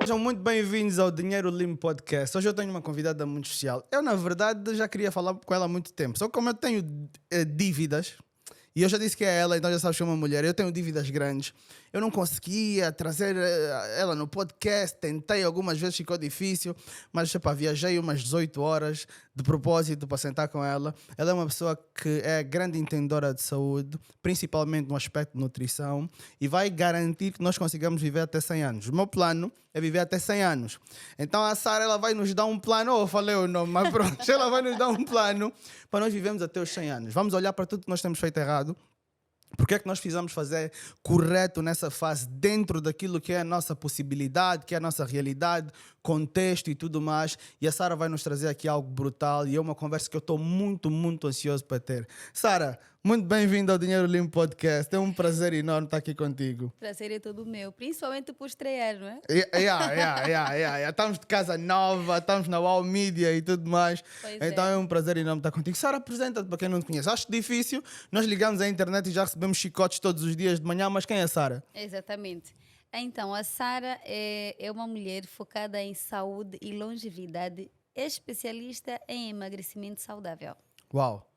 Sejam muito bem-vindos ao Dinheiro Limpo Podcast. Hoje eu tenho uma convidada muito especial. Eu, na verdade, já queria falar com ela há muito tempo. Só que como eu tenho dívidas, e eu já disse que é ela, então já sabes que é uma mulher, eu tenho dívidas grandes. Eu não conseguia trazer ela no podcast, tentei algumas vezes, ficou difícil, mas viajei umas 18 horas de propósito para sentar com ela. Ela é uma pessoa que é grande entendedora de saúde, principalmente no aspecto de nutrição, e vai garantir que nós consigamos viver até 100 anos. O meu plano é viver até 100 anos. Então a Sara, ela vai nos dar um plano, eu falei o nome, mas pronto, ela vai nos dar um plano para nós vivermos até os 100 anos. Vamos olhar para tudo que nós temos feito errado. Porque é que nós precisamos fazer correto nessa fase, dentro daquilo que é a nossa possibilidade, que é a nossa realidade, contexto e tudo mais. E a Sara vai nos trazer aqui algo brutal e é uma conversa que eu estou muito, muito ansioso para ter. Sara, muito bem-vinda ao Dinheiro Limpo Podcast. É um prazer enorme estar aqui contigo. Prazer é todo meu, principalmente por estrear, não é? Estamos de casa nova, estamos na Wow Media e tudo mais. Então é um prazer enorme estar contigo. Sara, apresenta-te para quem não te conhece. Acho difícil, nós ligamos à internet e já recebemos chicotes todos os dias de manhã, mas quem é a Sara? Exatamente. Então, a Sara é uma mulher focada em saúde e longevidade, especialista em emagrecimento saudável. Uau!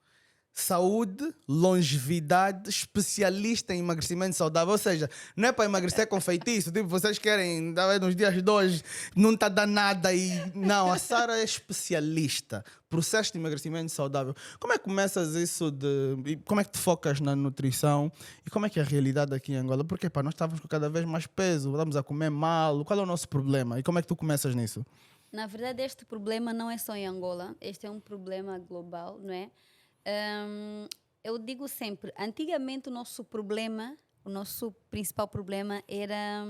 Saúde, longevidade, especialista em emagrecimento saudável. Ou seja, não é para emagrecer com feitiço. Tipo, vocês querem, nos dias de hoje, não está dando nada e... Não, a Sara é especialista. Processo de emagrecimento saudável. Como é que começas isso de... Como é que te focas na nutrição? E como é que é a realidade aqui em Angola? Porque, nós estávamos com cada vez mais peso, estamos a comer mal. Qual é o nosso problema? E como é que tu começas nisso? Na verdade, este problema não é só em Angola. Este é um problema global, não é? Eu digo sempre, antigamente o nosso principal problema era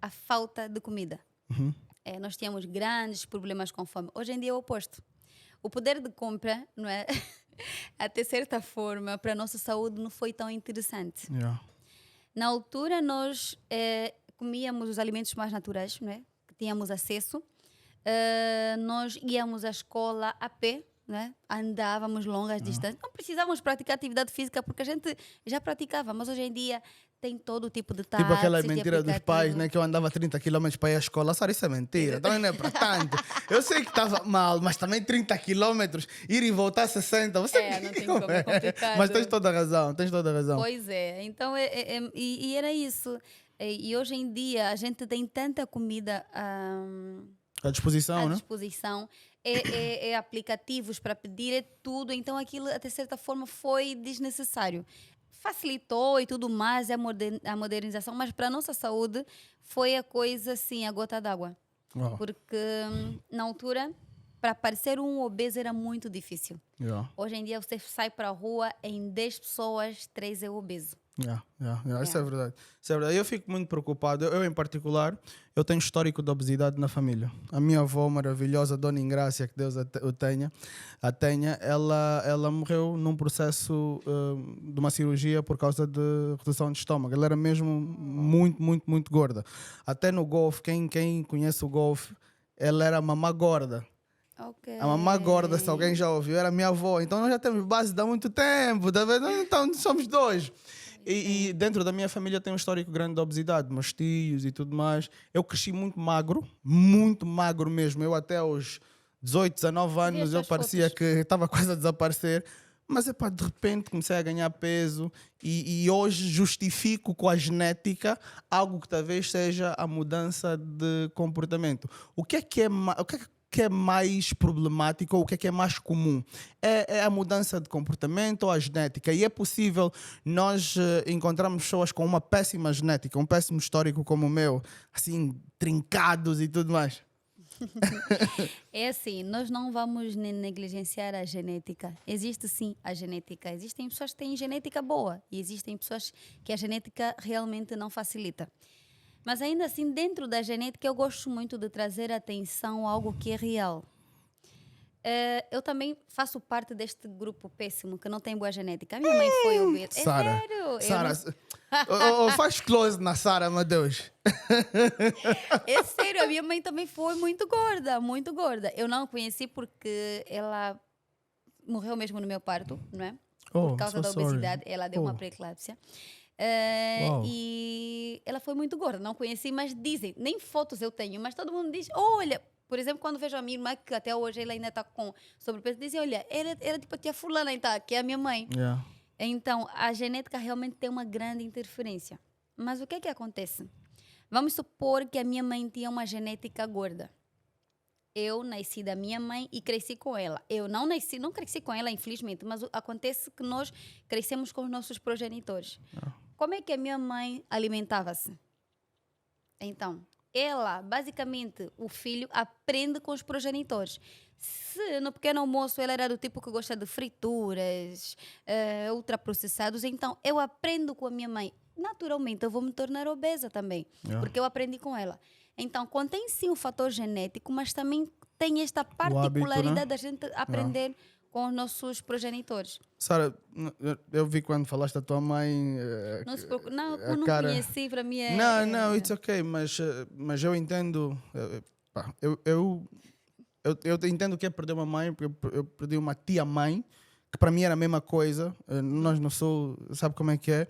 a falta de comida. Uhum. Nós tínhamos grandes problemas com fome. Hoje em dia é o oposto. O poder de compra, não é? Até certa forma, para a nossa saúde não foi tão interessante. Yeah. Na altura nós comíamos os alimentos mais naturais, não é? Que tínhamos acesso. Nós íamos à escola a pé, né? Andávamos longas distâncias, não precisávamos praticar atividade física porque a gente já praticava, mas hoje em dia tem todo tipo de táxis. Tipo aquela mentira dos pais, né? Que eu andava 30 km para ir à escola. Sara, isso é mentira, também não é para tanto. Eu sei que estava mal, mas também 30 km, ir e voltar 60. Você não tem como, é complicado. Mas tens toda a razão, tens toda a razão. Pois é, então e era isso. E hoje em dia a gente tem tanta comida À disposição, à né? disposição, aplicativos para pedir, é tudo. Então aquilo, até certa forma, foi desnecessário. Facilitou e tudo mais, a modernização, mas para a nossa saúde foi a coisa, assim, a gota d'água. Oh. Porque na altura, para parecer um obeso era muito difícil. Yeah. Hoje em dia você sai para a rua, em 10 pessoas, 3 é obeso. Isso é verdade. Isso é verdade. Eu fico muito preocupado. Eu, em particular, eu tenho histórico de obesidade na família. A minha avó maravilhosa, Dona Ingrácia, que Deus o tenha, ela morreu num processo de uma cirurgia por causa de redução de estômago. Ela era mesmo muito, muito, muito gorda. Até no golfe, quem conhece o golfe, ela era mamã gorda. Okay. A mamã gorda, se alguém já ouviu, era minha avó. Então nós já temos base de há muito tempo, tá vendo? Então somos dois. E dentro da minha família tem um histórico grande de obesidade, meus tios e tudo mais. Eu cresci muito magro mesmo. Eu até aos 18, 19 anos eu parecia que estava quase a desaparecer. Mas de repente comecei a ganhar peso e hoje justifico com a genética algo que talvez seja a mudança de comportamento. O que é mais problemático ou o que é mais comum? É a mudança de comportamento ou a genética? E é possível nós encontrarmos pessoas com uma péssima genética, um péssimo histórico como o meu, assim, trincados e tudo mais? É assim, nós não vamos negligenciar a genética. Existe sim a genética. Existem pessoas que têm genética boa e existem pessoas que a genética realmente não facilita. Mas ainda assim, dentro da genética, eu gosto muito de trazer atenção a algo que é real. Eu também faço parte deste grupo péssimo que não tem boa genética. A minha mãe foi obesa. Sara, É sério? Sara, faz close na Sara, meu Deus. É sério, a minha mãe também foi muito gorda, muito gorda. Eu não a conheci porque ela morreu mesmo no meu parto, não é? Por causa da obesidade, ela deu uma pré-eclâmpsia. Uau. E ela foi muito gorda, não conheci, mas dizem, nem fotos eu tenho, mas todo mundo diz, olha, por exemplo, quando vejo a minha irmã, que até hoje ela ainda está com sobrepeso, dizem, olha, era tipo a tia fulana, então, que é a minha mãe. Yeah. Então, a genética realmente tem uma grande interferência. Mas o que é que acontece? Vamos supor que a minha mãe tinha uma genética gorda. Eu nasci da minha mãe e cresci com ela. Eu não cresci com ela, infelizmente, mas acontece que nós crescemos com os nossos progenitores. Como é que a minha mãe alimentava-se? Então, ela, basicamente, o filho aprende com os progenitores. Se no pequeno almoço ela era do tipo que gosta de frituras, ultraprocessados, então eu aprendo com a minha mãe. Naturalmente, eu vou me tornar obesa também, porque eu aprendi com ela. Então, contém sim o fator genético, mas também tem esta particularidade hábito, né? da gente aprender com os nossos progenitores. Sara, eu vi quando falaste da tua mãe. Não se preocupe. Não, a eu não cara... conheci, para mim é... Não, it's okay, mas eu entendo. Pá, eu entendo o que é perder uma mãe, porque eu perdi uma tia-mãe, que para mim era a mesma coisa. Nós não sou, sabe como é que é?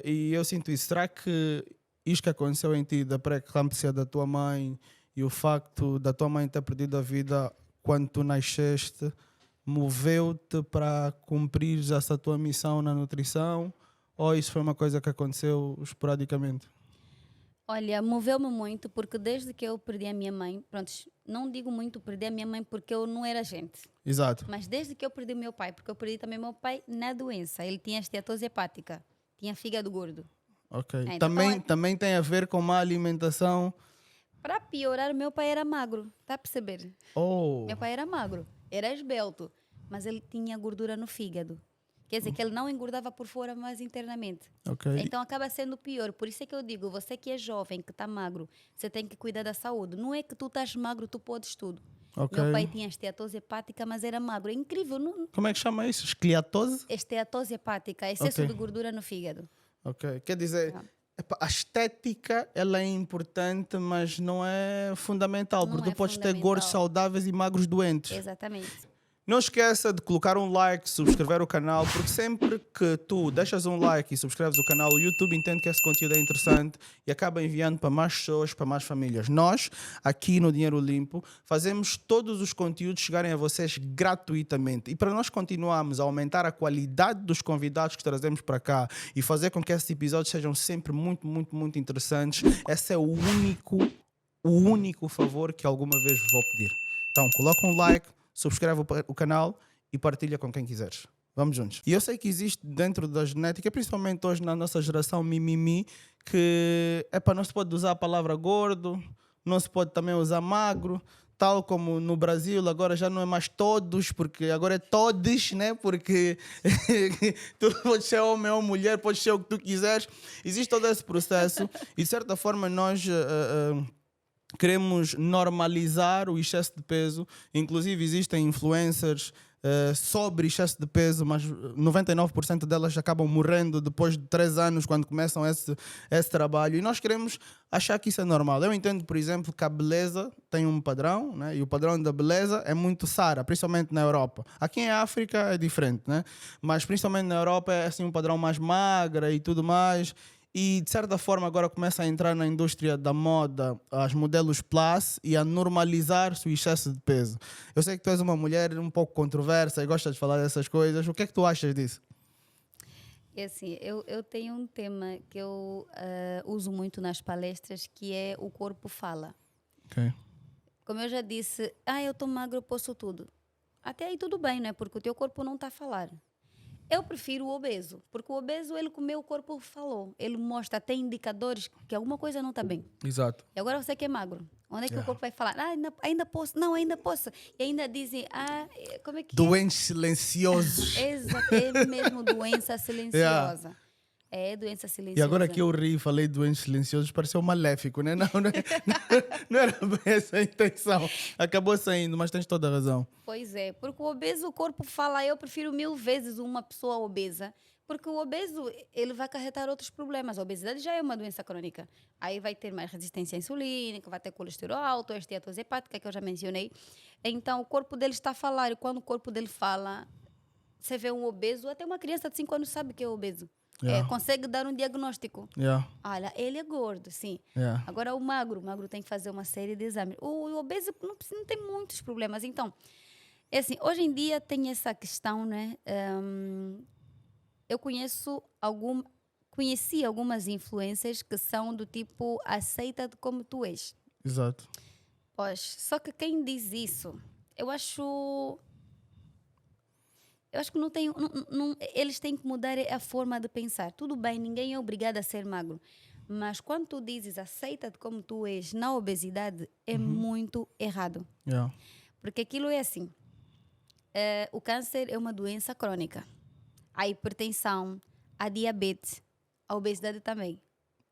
E eu sinto isso. Será que isto que aconteceu em ti, da pré-eclâmpsia da tua mãe e o facto da tua mãe ter perdido a vida quando tu nasceste, moveu-te para cumprir essa tua missão na nutrição? Ou isso foi uma coisa que aconteceu esporadicamente? Olha, moveu-me muito porque desde que eu perdi a minha mãe, pronto, não digo muito perdi a minha mãe porque eu não era gente, Exato. mas desde que eu perdi o meu pai, porque eu perdi também meu pai na doença, ele tinha esteatose hepática, tinha fígado gordo. Ok. Então, Também tem a ver com má alimentação. para piorar, meu pai era magro, tá a perceber? Oh, Meu pai era magro, era esbelto, mas ele tinha gordura no fígado. Quer dizer que ele não engordava por fora, mas internamente. ok. Então acaba sendo pior. Por isso é que eu digo, você que é jovem, que está magro, você tem que cuidar da saúde. Não é que tu estás magro, tu podes tudo. Ok. Meu pai tinha esteatose hepática, mas era magro. É incrível. Não... Como é que chama isso? Escliatose? Esteatose hepática, excesso Ok. de gordura no fígado. Ok. Quer dizer, Ah. a estética ela é importante, mas não é fundamental, Não porque é tu podes ter fundamental. gordos saudáveis e magros doentes. Exatamente. Não esqueça de colocar um like, subscrever o canal, porque sempre que tu deixas um like e subscreves o canal, o YouTube entende que esse conteúdo é interessante e acaba enviando para mais pessoas, para mais famílias. Nós, aqui no Dinheiro Limpo, fazemos todos os conteúdos chegarem a vocês gratuitamente. E para nós continuarmos a aumentar a qualidade dos convidados que trazemos para cá e fazer com que esses episódios sejam sempre muito, muito, muito interessantes, esse é o único favor que alguma vez vos vou pedir. Então, coloca um like, subscreve o canal e partilha com quem quiseres. Vamos juntos. E eu sei que existe dentro da genética, principalmente hoje na nossa geração mimimi, que não se pode usar a palavra gordo, não se pode também usar magro, tal como no Brasil agora já não é mais todos, porque agora é todos, né? Porque tu podes ser homem ou mulher, podes ser o que tu quiseres. Existe todo esse processo e de certa forma nós... queremos normalizar o excesso de peso. Inclusive existem influencers sobre excesso de peso, mas 99% delas acabam morrendo depois de 3 anos quando começam esse trabalho. E nós queremos achar que isso é normal. Eu entendo, por exemplo, que a beleza tem um padrão, né? E o padrão da beleza é muito Sara, principalmente na Europa. Aqui em África é diferente, né? Mas principalmente na Europa é assim um padrão mais magra e tudo mais. E, de certa forma, agora começa a entrar na indústria da moda as modelos plus e a normalizar-se o excesso de peso. Eu sei que tu és uma mulher um pouco controversa e gostas de falar dessas coisas. O que é que tu achas disso? É assim, eu tenho um tema que eu uso muito nas palestras, que é o corpo fala. Ok. Como eu já disse, eu estou magro, eu posso tudo. Até aí tudo bem, né? Porque o teu corpo não está a falar. Eu prefiro o obeso, porque o obeso, ele comeu, o corpo falou. Ele mostra, tem indicadores que alguma coisa não está bem. Exato. E agora você que é magro. Onde é que o corpo vai falar? Ainda posso. Não, ainda posso. E ainda dizem, como é que Doentes silenciosos. Exato, é mesmo doença silenciosa. É doença silenciosa. E agora que eu ri e falei doentes silenciosos, pareceu maléfico, né? Não era bem essa a intenção. Acabou saindo, mas tens toda a razão. Pois é, porque o obeso, o corpo fala, eu prefiro 1000 vezes uma pessoa obesa, porque o obeso, ele vai acarretar outros problemas. A obesidade já é uma doença crônica. Aí vai ter mais resistência insulínica, vai ter colesterol alto, esteatose hepática, que eu já mencionei. Então, o corpo dele está a falar, e quando o corpo dele fala, você vê um obeso, até uma criança de 5 anos sabe que é obeso. Yeah. Consegue dar um diagnóstico. Yeah. Olha, ele é gordo, sim. Yeah. Agora o magro tem que fazer uma série de exames. O obeso não tem muitos problemas. Então, é assim, hoje em dia tem essa questão, né? Eu conheci algumas influências que são do tipo aceita-te como tu és. Exato. Pois, só que quem diz isso, eu acho que não tem, eles têm que mudar a forma de pensar. Tudo bem, ninguém é obrigado a ser magro. Mas quando tu dizes aceita-te como tu és na obesidade, é muito errado. Yeah. Porque aquilo é assim. O câncer é uma doença crônica. A hipertensão, a diabetes, a obesidade também.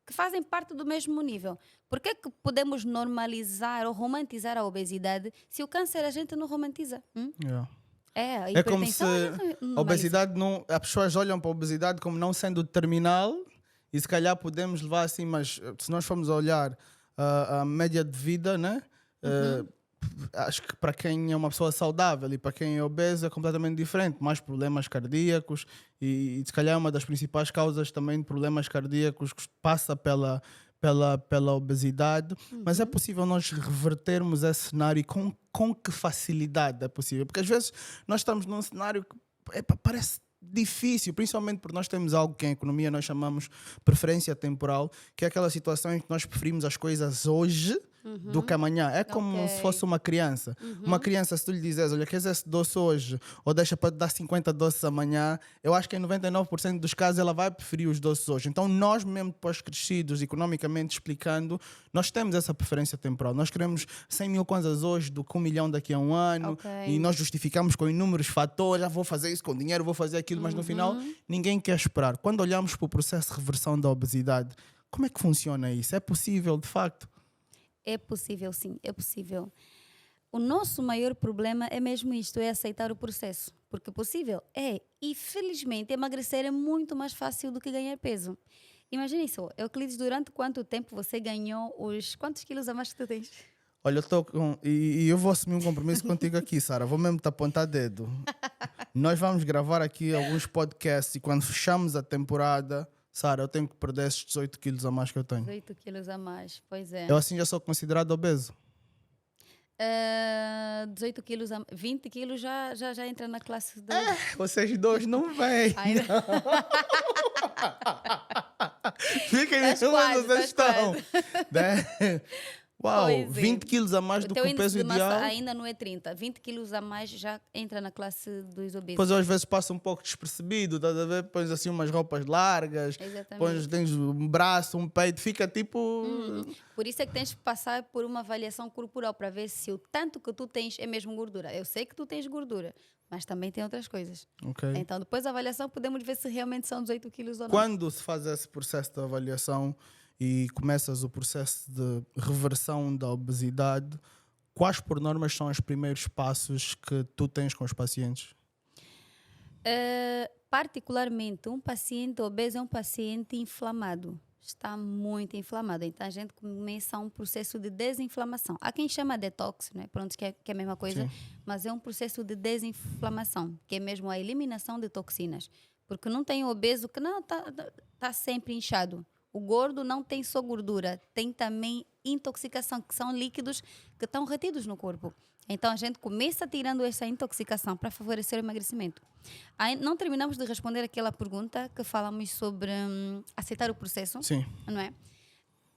Que fazem parte do mesmo nível. Por que que podemos normalizar ou romantizar a obesidade se o câncer a gente não romantiza? Yeah. A É como se hipertensão a gente a normaliza. obesidade não. As pessoas olham para a obesidade como não sendo terminal e se calhar podemos levar assim, mas se nós formos a olhar a média de vida, né? Acho que para quem é uma pessoa saudável e para quem é obeso é completamente diferente. Mais problemas cardíacos e se calhar uma das principais causas também de problemas cardíacos que passa pela obesidade. Mas é possível nós revertermos esse cenário e com que facilidade é possível? Porque às vezes nós estamos num cenário que parece difícil, principalmente porque nós temos algo que em economia nós chamamos preferência temporal, que é aquela situação em que nós preferimos as coisas hoje do que amanhã. É como se fosse uma criança. Uma criança, se tu lhe dizes, olha, queres esse doce hoje ou deixa para te dar 50 doces amanhã, eu acho que em 99% dos casos ela vai preferir os doces hoje. Então nós mesmo depois crescidos, economicamente explicando, nós temos essa preferência temporal. Nós queremos 100 mil kwanzas hoje do que 1 milhão daqui a um ano e nós justificamos com inúmeros fatores, vou fazer isso com dinheiro, vou fazer aquilo, mas no final ninguém quer esperar. Quando olhamos para o processo de reversão da obesidade, como é que funciona isso? É possível, de facto? É possível, sim, é possível. O nosso maior problema é mesmo isto, é aceitar o processo. Porque possível é. E felizmente emagrecer é muito mais fácil do que ganhar peso. Imagina isso, Euclides, durante quanto tempo você ganhou os... Quantos quilos a mais que tu tens? Olha, eu estou com... E eu vou assumir um compromisso contigo aqui, Sara. Vou mesmo te apontar dedo. Nós vamos gravar aqui alguns podcasts e quando fechamos a temporada, Sara, eu tenho que perder esses 18 quilos a mais que eu tenho. 18 quilos a mais, pois é. Eu assim já sou considerado obeso. 18 quilos, 20 quilos já entra na classe do... Vocês dois não vêm. Ainda... Fiquem Estás onde quase, vocês estão. estás Né? Uau, Pois é. 20 quilos a mais do que teu o índice peso de massa ideal. ainda não é 30. 20 quilos a mais já entra na classe dos obesos. Depois eu às vezes passa um pouco despercebido, estás a ver? Pões assim umas roupas largas, Exatamente. tens um braço, um peito, fica tipo... Por isso é que tens que passar por uma avaliação corporal para ver se o tanto que tu tens é mesmo gordura. Eu sei que tu tens gordura, mas também tem outras coisas. Ok. Então, depois da avaliação, podemos ver se realmente são 18 quilos ou não. Quando se faz esse processo de avaliação e começas o processo de reversão da obesidade, quais por normas são os primeiros passos que tu tens com os pacientes? Particularmente, um paciente obeso é um paciente inflamado. Está muito inflamado. Então, a gente começa um processo de desinflamação. Há quem chama detox, né? Pronto, que é a mesma coisa, Sim. mas é um processo de desinflamação, que é mesmo a eliminação de toxinas. Porque não tem obeso que não tá sempre inchado. O gordo não tem só gordura, tem também intoxicação, que são líquidos que estão retidos no corpo. Então, a gente começa tirando essa intoxicação para favorecer o emagrecimento. Aí, não terminamos de responder aquela pergunta que falamos sobre aceitar o processo, Sim. não é?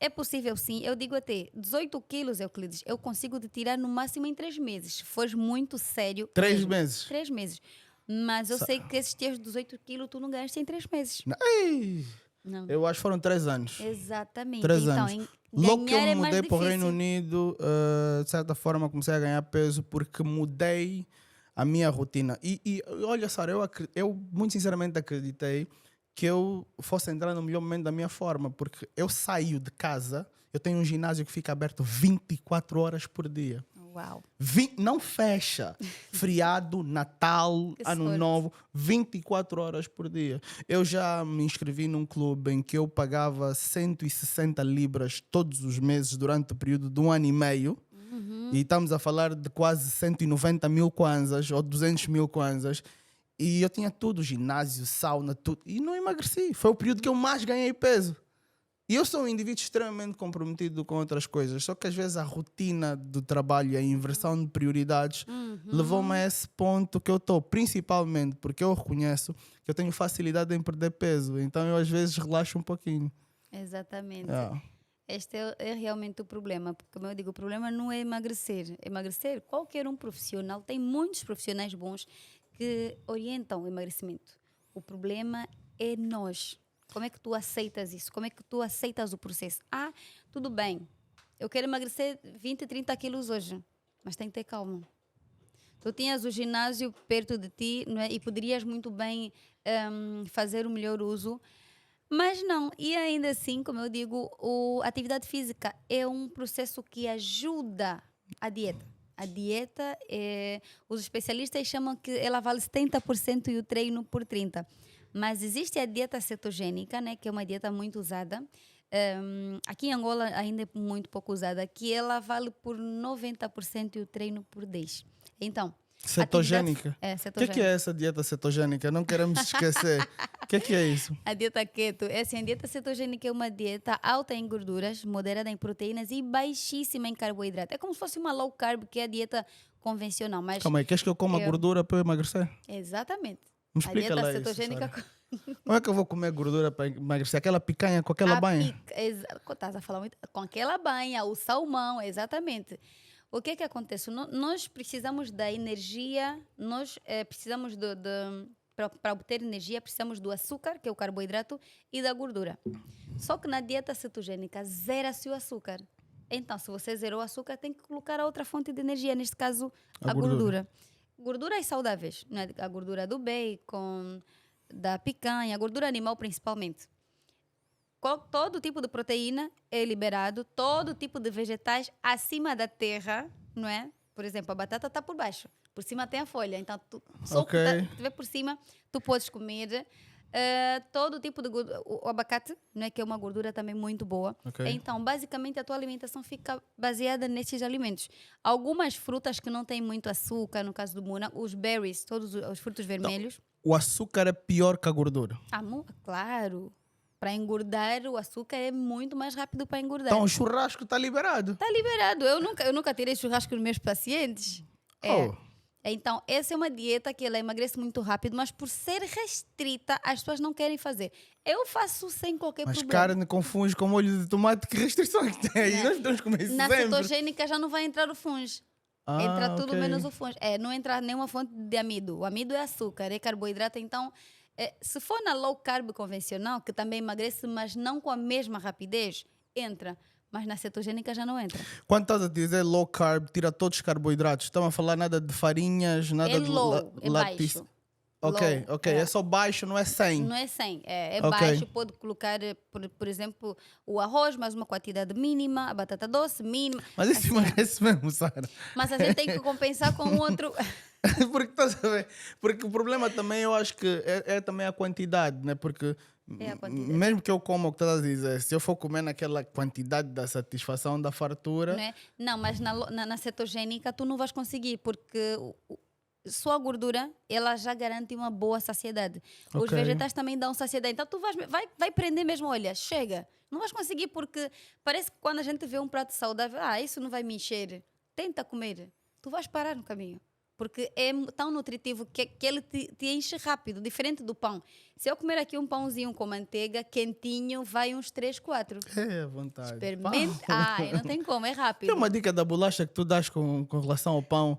É possível, sim. Eu digo até 18 quilos, Euclides, eu consigo te tirar no máximo em 3 meses. Se fores muito sério... 3 mesmo. meses? 3 meses. Mas eu sei que esses teus 18 quilos tu não ganhaste em 3 meses. Ei, Não. eu acho que foram 3 anos. Exatamente. 3 então, anos. Logo que eu ganhar me é mais mudei para o Reino difícil. Unido, de certa forma comecei a ganhar peso porque mudei a minha rotina. E olha, Sara, eu muito sinceramente acreditei que eu fosse entrar no melhor momento da minha forma, porque eu saio de casa, eu tenho um ginásio que fica aberto 24 horas por dia. Uau. Não fecha. Feriado, Natal, Que Ano sorte. Novo, 24 horas por dia. Eu já me inscrevi num clube em que eu pagava 160 libras todos os meses durante o período de 1 ano e meio. E estamos a falar de quase 190 mil kwanzas ou 200 mil kwanzas. E eu tinha tudo, ginásio, sauna, tudo. E não emagreci. Foi o período que eu mais ganhei peso. E eu sou um indivíduo extremamente comprometido com outras coisas. Só que às vezes a rotina do trabalho e a inversão de prioridades levou-me a esse ponto que eu estou. Principalmente porque eu reconheço que eu tenho facilidade em perder peso. Então eu às vezes relaxo um pouquinho. Exatamente. Yeah. Este é realmente o problema, porque, como eu digo, o problema não é emagrecer. Emagrecer, qualquer um profissional, tem muitos profissionais bons que orientam o emagrecimento. O problema é nós. Como é que tu aceitas isso? Como é que tu aceitas o processo? Ah, tudo bem, eu quero emagrecer 20, 30 quilos hoje, mas tem que ter calma. Tu tinhas o ginásio perto de ti, não é? E poderias muito bem fazer o melhor uso. Mas não, e ainda assim, como eu digo, a atividade física é um processo que ajuda a dieta. A dieta, os especialistas chamam que ela vale 70% e o treino por 30%. Mas existe a dieta cetogênica, né, que é uma dieta muito usada. Aqui em Angola ainda é muito pouco usada, que ela vale por 90% e o treino por 10%. Então, Cetogênica? cetogênica. O que é essa dieta cetogênica? Não queremos esquecer. O que é isso? A dieta keto, a dieta cetogênica é uma dieta alta em gorduras, moderada em proteínas e baixíssima em carboidrato. É como se fosse uma low carb, que é a dieta convencional. Mas Calma aí, queres que eu coma gordura para eu emagrecer? Exatamente. Me explica a dieta lá isso, cetogênica... Como é que eu vou comer gordura para emagrecer? Aquela picanha com aquela banha? Estás a falar muito... Com aquela banha, o salmão, exatamente. O que é que acontece? Nós precisamos da energia, nós precisamos para obter energia, precisamos do açúcar, que é o carboidrato, e da gordura. Só que na dieta cetogênica, zera-se o açúcar. Então, se você zerou o açúcar, tem que colocar a outra fonte de energia, neste caso, a gordura. Gorduras saudáveis, né? A gordura do bacon, da picanha, a gordura animal principalmente. Todo tipo de proteína é liberado, todo tipo de vegetais acima da terra, não é? Por exemplo, a batata está por baixo, por cima tem a folha. Então, só o que estiver por cima, tu podes comer. Todo tipo de gordura, o abacate, não é, que é uma gordura também muito boa. Okay. Então, basicamente, a tua alimentação fica baseada nesses alimentos. Algumas frutas que não têm muito açúcar, no caso do muna, os berries, todos os frutos vermelhos. Então, o açúcar é pior que a gordura? Claro. Para engordar, o açúcar é muito mais rápido para engordar. Então, o churrasco está liberado? Está liberado. Eu nunca tirei churrasco nos meus pacientes. Então, essa é uma dieta que ela emagrece muito rápido, mas por ser restrita, as pessoas não querem fazer. Eu faço sem qualquer problema. Mas carne com fungo com molho de tomate, que restrição é que tem aí? Nós podemos comer isso Na sempre. cetogênica já não vai entrar o fungo. Entra tudo menos o fungo. Não entra nenhuma fonte de amido. O amido é açúcar, é carboidrato. Então, se for na low carb convencional, que também emagrece, mas não com a mesma rapidez, entra. Mas na cetogênica já não entra. Quando estás a dizer low carb, tira todos os carboidratos. Estão a falar nada de farinhas, nada de low, é baixo. Ok. É só baixo, não é 100. Não é 100, baixo. Pode colocar, por exemplo, o arroz, mais uma quantidade mínima, a batata doce, mínima. Mas isso assim, emagrece mesmo, Sara. Mas a gente tem que compensar com outro... Porque, estás a ver? Porque o problema também, eu acho que é também a quantidade, né? Porque mesmo que eu coma o que estás a dizer, se eu for comer naquela quantidade da satisfação, da fartura... Não, mas na cetogênica tu não vais conseguir, porque só a gordura, ela já garante uma boa saciedade. Os vegetais também dão saciedade. Então tu vai prender mesmo, olha, chega. Não vais conseguir, porque parece que quando a gente vê um prato saudável, isso não vai me encher. Tenta comer. Tu vais parar no caminho. Porque é tão nutritivo que ele te enche rápido, diferente do pão. Se eu comer aqui um pãozinho com manteiga, quentinho, vai uns 3, 4. É, à vontade. Experimente. Não tem como, é rápido. Tem uma dica da bolacha que tu dás com relação ao pão.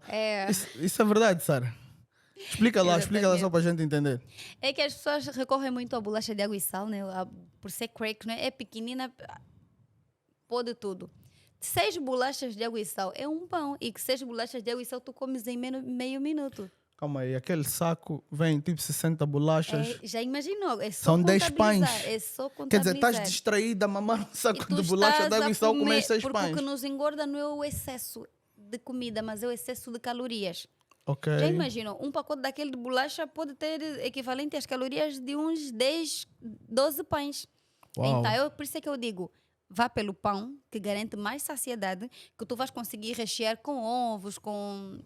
Isso é verdade, Sara? Explica lá só para a gente entender. É que as pessoas recorrem muito à bolacha de água e sal, né? Por ser crack, né? É pequenina, pode tudo. 6 bolachas de água e sal é um pão. E que 6 bolachas de água e sal tu comes em meio minuto. Calma aí, aquele saco vem tipo 60 bolachas. Já imaginou? São 10 pães. É só contabilizar. Quer dizer, estás distraída a mamar um saco de bolacha de água e sal comer 6 pães. Porque o que nos engorda não é o excesso de comida, mas é o excesso de calorias. Okay. Já imaginou? Um pacote daquele de bolacha pode ter equivalente às calorias de uns 10, 12 pães. Uau. Então, por isso é que eu digo, vá pelo pão, que garante mais saciedade, que tu vais conseguir rechear com ovos, com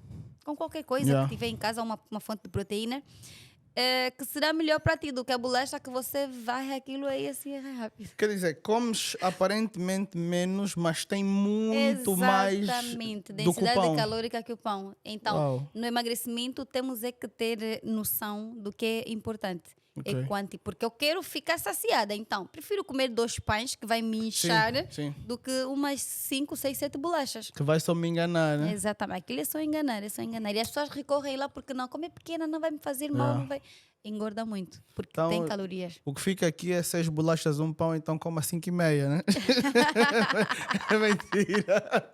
qualquer coisa que tiver em casa, uma fonte de proteína. que será melhor para ti do que a bolacha que você varre aquilo aí assim rápido. Quer dizer, comes aparentemente menos, mas tem muito mais Exatamente, do que o densidade pão. calórica que o pão. Então, Uau. no emagrecimento temos é que ter noção do que é importante. Ok. É quanto, porque eu quero ficar saciada. Então, prefiro comer 2 pães que vai me inchar Sim. do que umas 5, 6, 7 bolachas. Que vai só me enganar, né? Exatamente. Aquilo é só enganar, é só enganar. E as pessoas recorrem lá porque não, como é pequena, não vai me fazer mal, não vai. Engorda muito, porque Então, tem calorias. O que fica aqui é 6 bolachas, um pão, então coma 5,5, né? É mentira.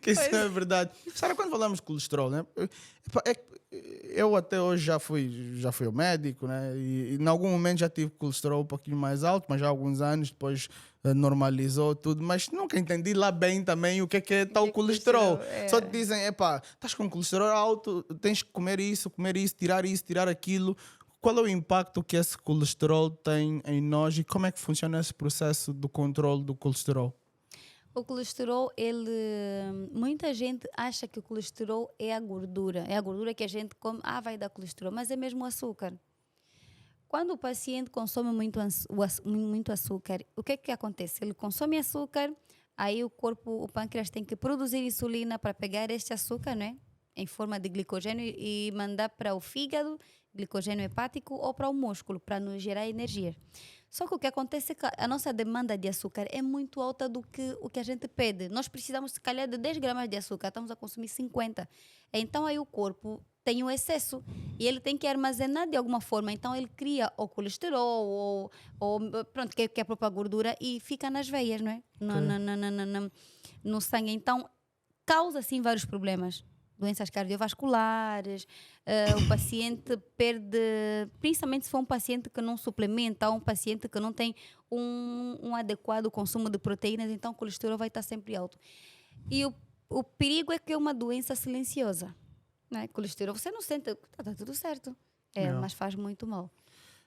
Que isso não é verdade. Sabe quando falamos de colesterol, né? Eu até hoje já fui ao médico, né? E em algum momento já tive colesterol um pouquinho mais alto, mas já há alguns anos depois normalizou tudo, mas nunca entendi lá bem também o que é tal colesterol. Só te dizem, estás com colesterol alto, tens que comer isso, tirar aquilo. Qual é o impacto que esse colesterol tem em nós e como é que funciona esse processo do controle do colesterol? O colesterol, muita gente acha que o colesterol é a gordura. É a gordura que a gente come, vai dar colesterol, mas é mesmo o açúcar. Quando o paciente consome muito açúcar, o que acontece? Ele consome açúcar, aí o pâncreas tem que produzir insulina para pegar este açúcar, né, em forma de glicogênio e mandar para o fígado, glicogênio hepático, ou para o músculo, para nos gerar energia. Só que o que acontece é que a nossa demanda de açúcar é muito alta do que o que a gente pede. Nós precisamos, se calhar, de 10 gramas de açúcar, estamos a consumir 50. Então, aí o corpo tem o excesso e ele tem que armazenar de alguma forma. Então, ele cria o colesterol ou pronto, que é a própria gordura e fica nas veias, não é? No sangue. Então, causa, assim, vários problemas. Doenças cardiovasculares, o paciente perde, principalmente se for um paciente que não suplementa, ou um paciente que não tem um adequado consumo de proteínas, então o colesterol vai estar sempre alto. E o perigo é que é uma doença silenciosa. Né? Colesterol, você não sente, está tudo certo, mas faz muito mal.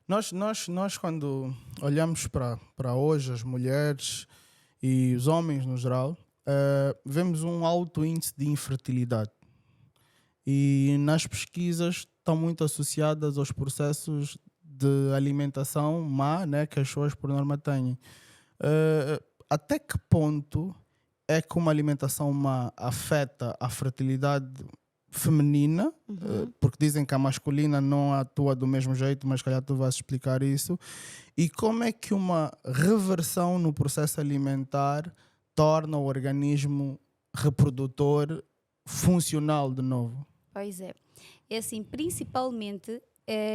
Nós quando olhamos para hoje, as mulheres e os homens no geral, vemos um alto índice de infertilidade. E nas pesquisas estão muito associadas aos processos de alimentação má, né, que as pessoas por norma têm. Até que ponto é que uma alimentação má afeta a fertilidade feminina? Porque dizem que a masculina não atua do mesmo jeito, mas calhar tu vais explicar isso. E como é que uma reversão no processo alimentar torna o organismo reprodutor funcional de novo? Pois é. É assim, principalmente,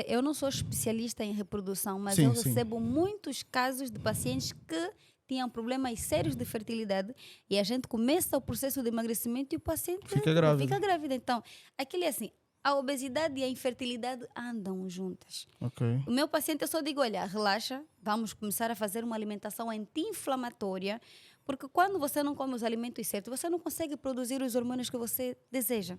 eu não sou especialista em reprodução, mas Sim, eu sim. recebo muitos casos de pacientes que tinham problemas sérios de fertilidade e a gente começa o processo de emagrecimento e o paciente Fica grávida. Então, aquilo é assim, a obesidade e a infertilidade andam juntas. Ok. O meu paciente, eu só digo, olha, relaxa, vamos começar a fazer uma alimentação anti-inflamatória, porque quando você não come os alimentos certos, você não consegue produzir os hormônios que você deseja,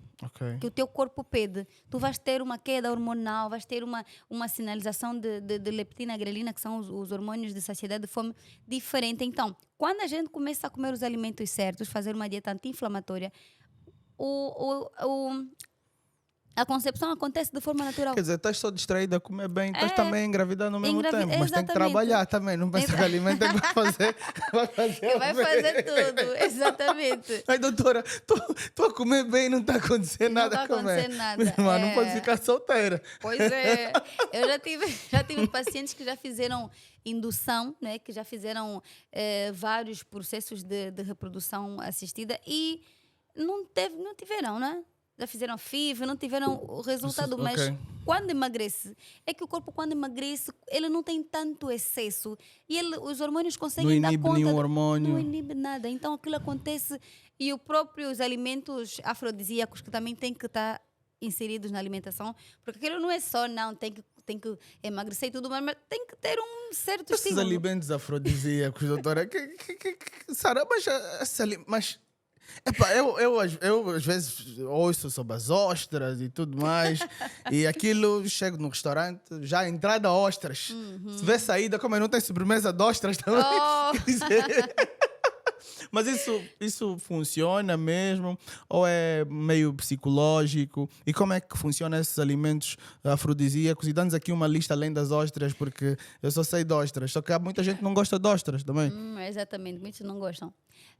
que o teu corpo pede. Tu vais ter uma queda hormonal, vais ter uma sinalização de leptina, grelina, que são os hormônios de saciedade de fome, diferente. Então, quando a gente começa a comer os alimentos certos, fazer uma dieta anti-inflamatória, a concepção acontece de forma natural. Quer dizer, estás só distraída a comer bem, estás também a engravidar no mesmo tempo, mas tem que Exatamente. trabalhar também, não pensa que alimento é que vai fazer Vai fazer tudo, exatamente. Ai, doutora, estou a comer bem, não está acontecendo nada Não está comigo. acontecendo nada. Mas não pode ficar solteira. Pois é. Eu já tive pacientes que já fizeram indução, né, que já fizeram vários processos de reprodução assistida e não tiveram, né? Já fizeram FIV, não tiveram o resultado, mas quando emagrece, é que o corpo quando emagrece, ele não tem tanto excesso e os hormônios conseguem dar conta. Não inibe nenhum hormônio. Não inibe nada, então aquilo acontece e os próprios alimentos afrodisíacos que também têm que estar inseridos na alimentação, porque aquilo não é só, tem que emagrecer e tudo, mas tem que ter um certo Esses estímulo. alimentos afrodisíacos, doutora, Sara, mas epá, eu às vezes ouço sobre as ostras e tudo mais e aquilo, chego no restaurante, já entrada ostras. Se vê saída, como não tem sobremesa de ostras também. Oh. Mas isso funciona mesmo? Ou é meio psicológico? E como é que funcionam esses alimentos afrodisíacos? E dá-nos aqui uma lista além das ostras, porque eu só sei de ostras. Só que há muita gente que não gosta de ostras também. Exatamente, muitos não gostam.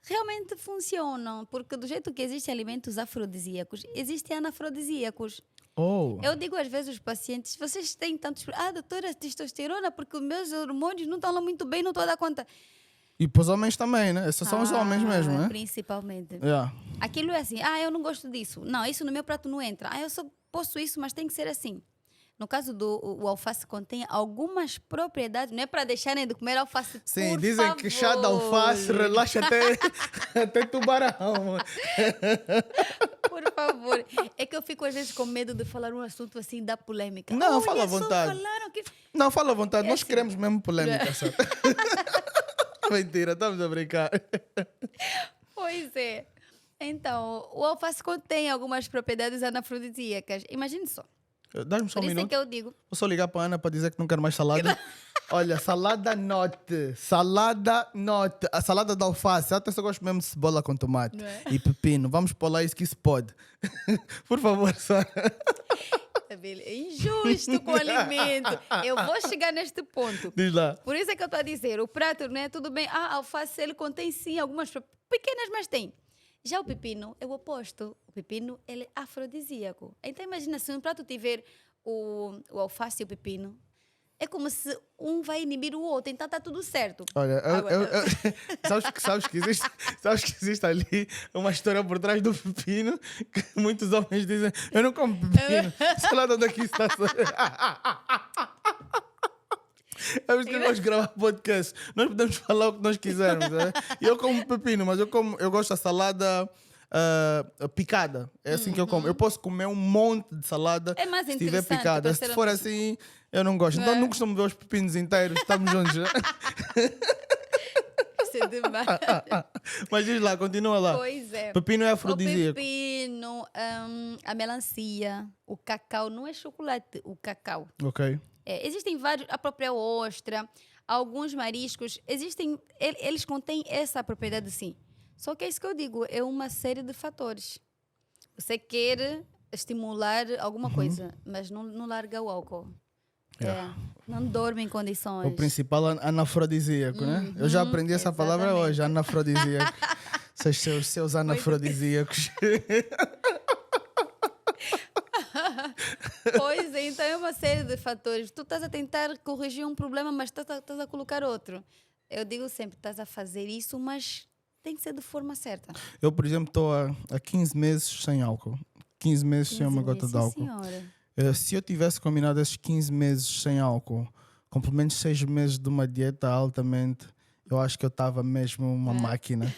Realmente funcionam, porque do jeito que existem alimentos afrodisíacos, existem anafrodisíacos. Oh, Eu digo às vezes aos pacientes, vocês têm tantos... doutora, testosterona, porque os meus hormônios não estão lá muito bem, não estou a dar conta. e para os homens também, né? Esses são os homens mesmo, né? Principalmente. Yeah. Aquilo é assim, eu não gosto disso. Não, isso no meu prato não entra. Eu só posso isso, mas tem que ser assim. No caso do o alface contém algumas propriedades, não é para deixarem de comer alface, Sim, por dizem favor. que chá de alface relaxa até tubarão. Por favor. É que eu fico às vezes com medo de falar um assunto assim da polêmica. Não, Olha, fala à só vontade. falaram que... Não, fala à vontade, É nós assim. queremos mesmo polêmica, sabe? Mentira, estamos a brincar. Pois é. Então, o alface contém algumas propriedades anafrodisíacas. Imagine só. Dá-me só Por um isso é minuto. que eu digo. Vou só ligar para a Ana para dizer que não quero mais salada. Olha, salada note. Salada note. A salada de alface. Até só gosto mesmo de cebola com tomate. Não é? E pepino. Vamos pôr lá isso que isso pode. Por favor, Sara. É injusto com o alimento. Eu vou chegar neste ponto. Diz lá. Por isso é que eu estou a dizer, o prato, né? Tudo bem. Alface, ele contém sim algumas pequenas, mas tem. Já o pepino é o oposto. O pepino, ele é afrodisíaco. Então imagina, se um prato tiver o alface e o pepino, é como se um vai inibir o outro. Então está tudo certo. Olha, Agora- sabes que existe ali uma história por trás do pepino que muitos homens dizem: eu não como pepino. Sei lá de onde é que isso está. É por isso que nós gravar podcast. Nós podemos falar o que nós quisermos. Né? E eu como pepino, mas eu gosto da salada picada. É assim que eu como. Eu posso comer um monte de salada É mais se estiver interessante, picada. para Se ser for honesto. assim, eu não gosto. Então não costumo ver os pepinos inteiros. Estamos juntos. Né? Isso é demais. Mas diz lá, continua lá. Pois é. Pepino é O afrodisíaco. pepino, a melancia, o cacau, não é chocolate, o cacau. Ok. Existem vários, a própria ostra, alguns mariscos, eles contêm essa propriedade sim. Só que é isso que eu digo, é uma série de fatores. Você quer estimular alguma coisa, mas não larga o álcool. Yeah. Não dorme em condições. O principal anafrodisíaco, né? Eu já aprendi essa palavra exatamente. hoje, anafrodisíaco. seus anafrodisíacos. Pois é, então é uma série de fatores. Tu estás a tentar corrigir um problema, mas estás a colocar outro. Eu digo sempre, estás a fazer isso, mas tem que ser de forma certa. Eu, por exemplo, estou há 15 meses sem álcool. 15 meses sem uma gota de Sim, álcool. senhora. Se eu tivesse combinado esses 15 meses sem álcool, com pelo menos 6 meses de uma dieta altamente, eu acho que eu estava mesmo uma máquina.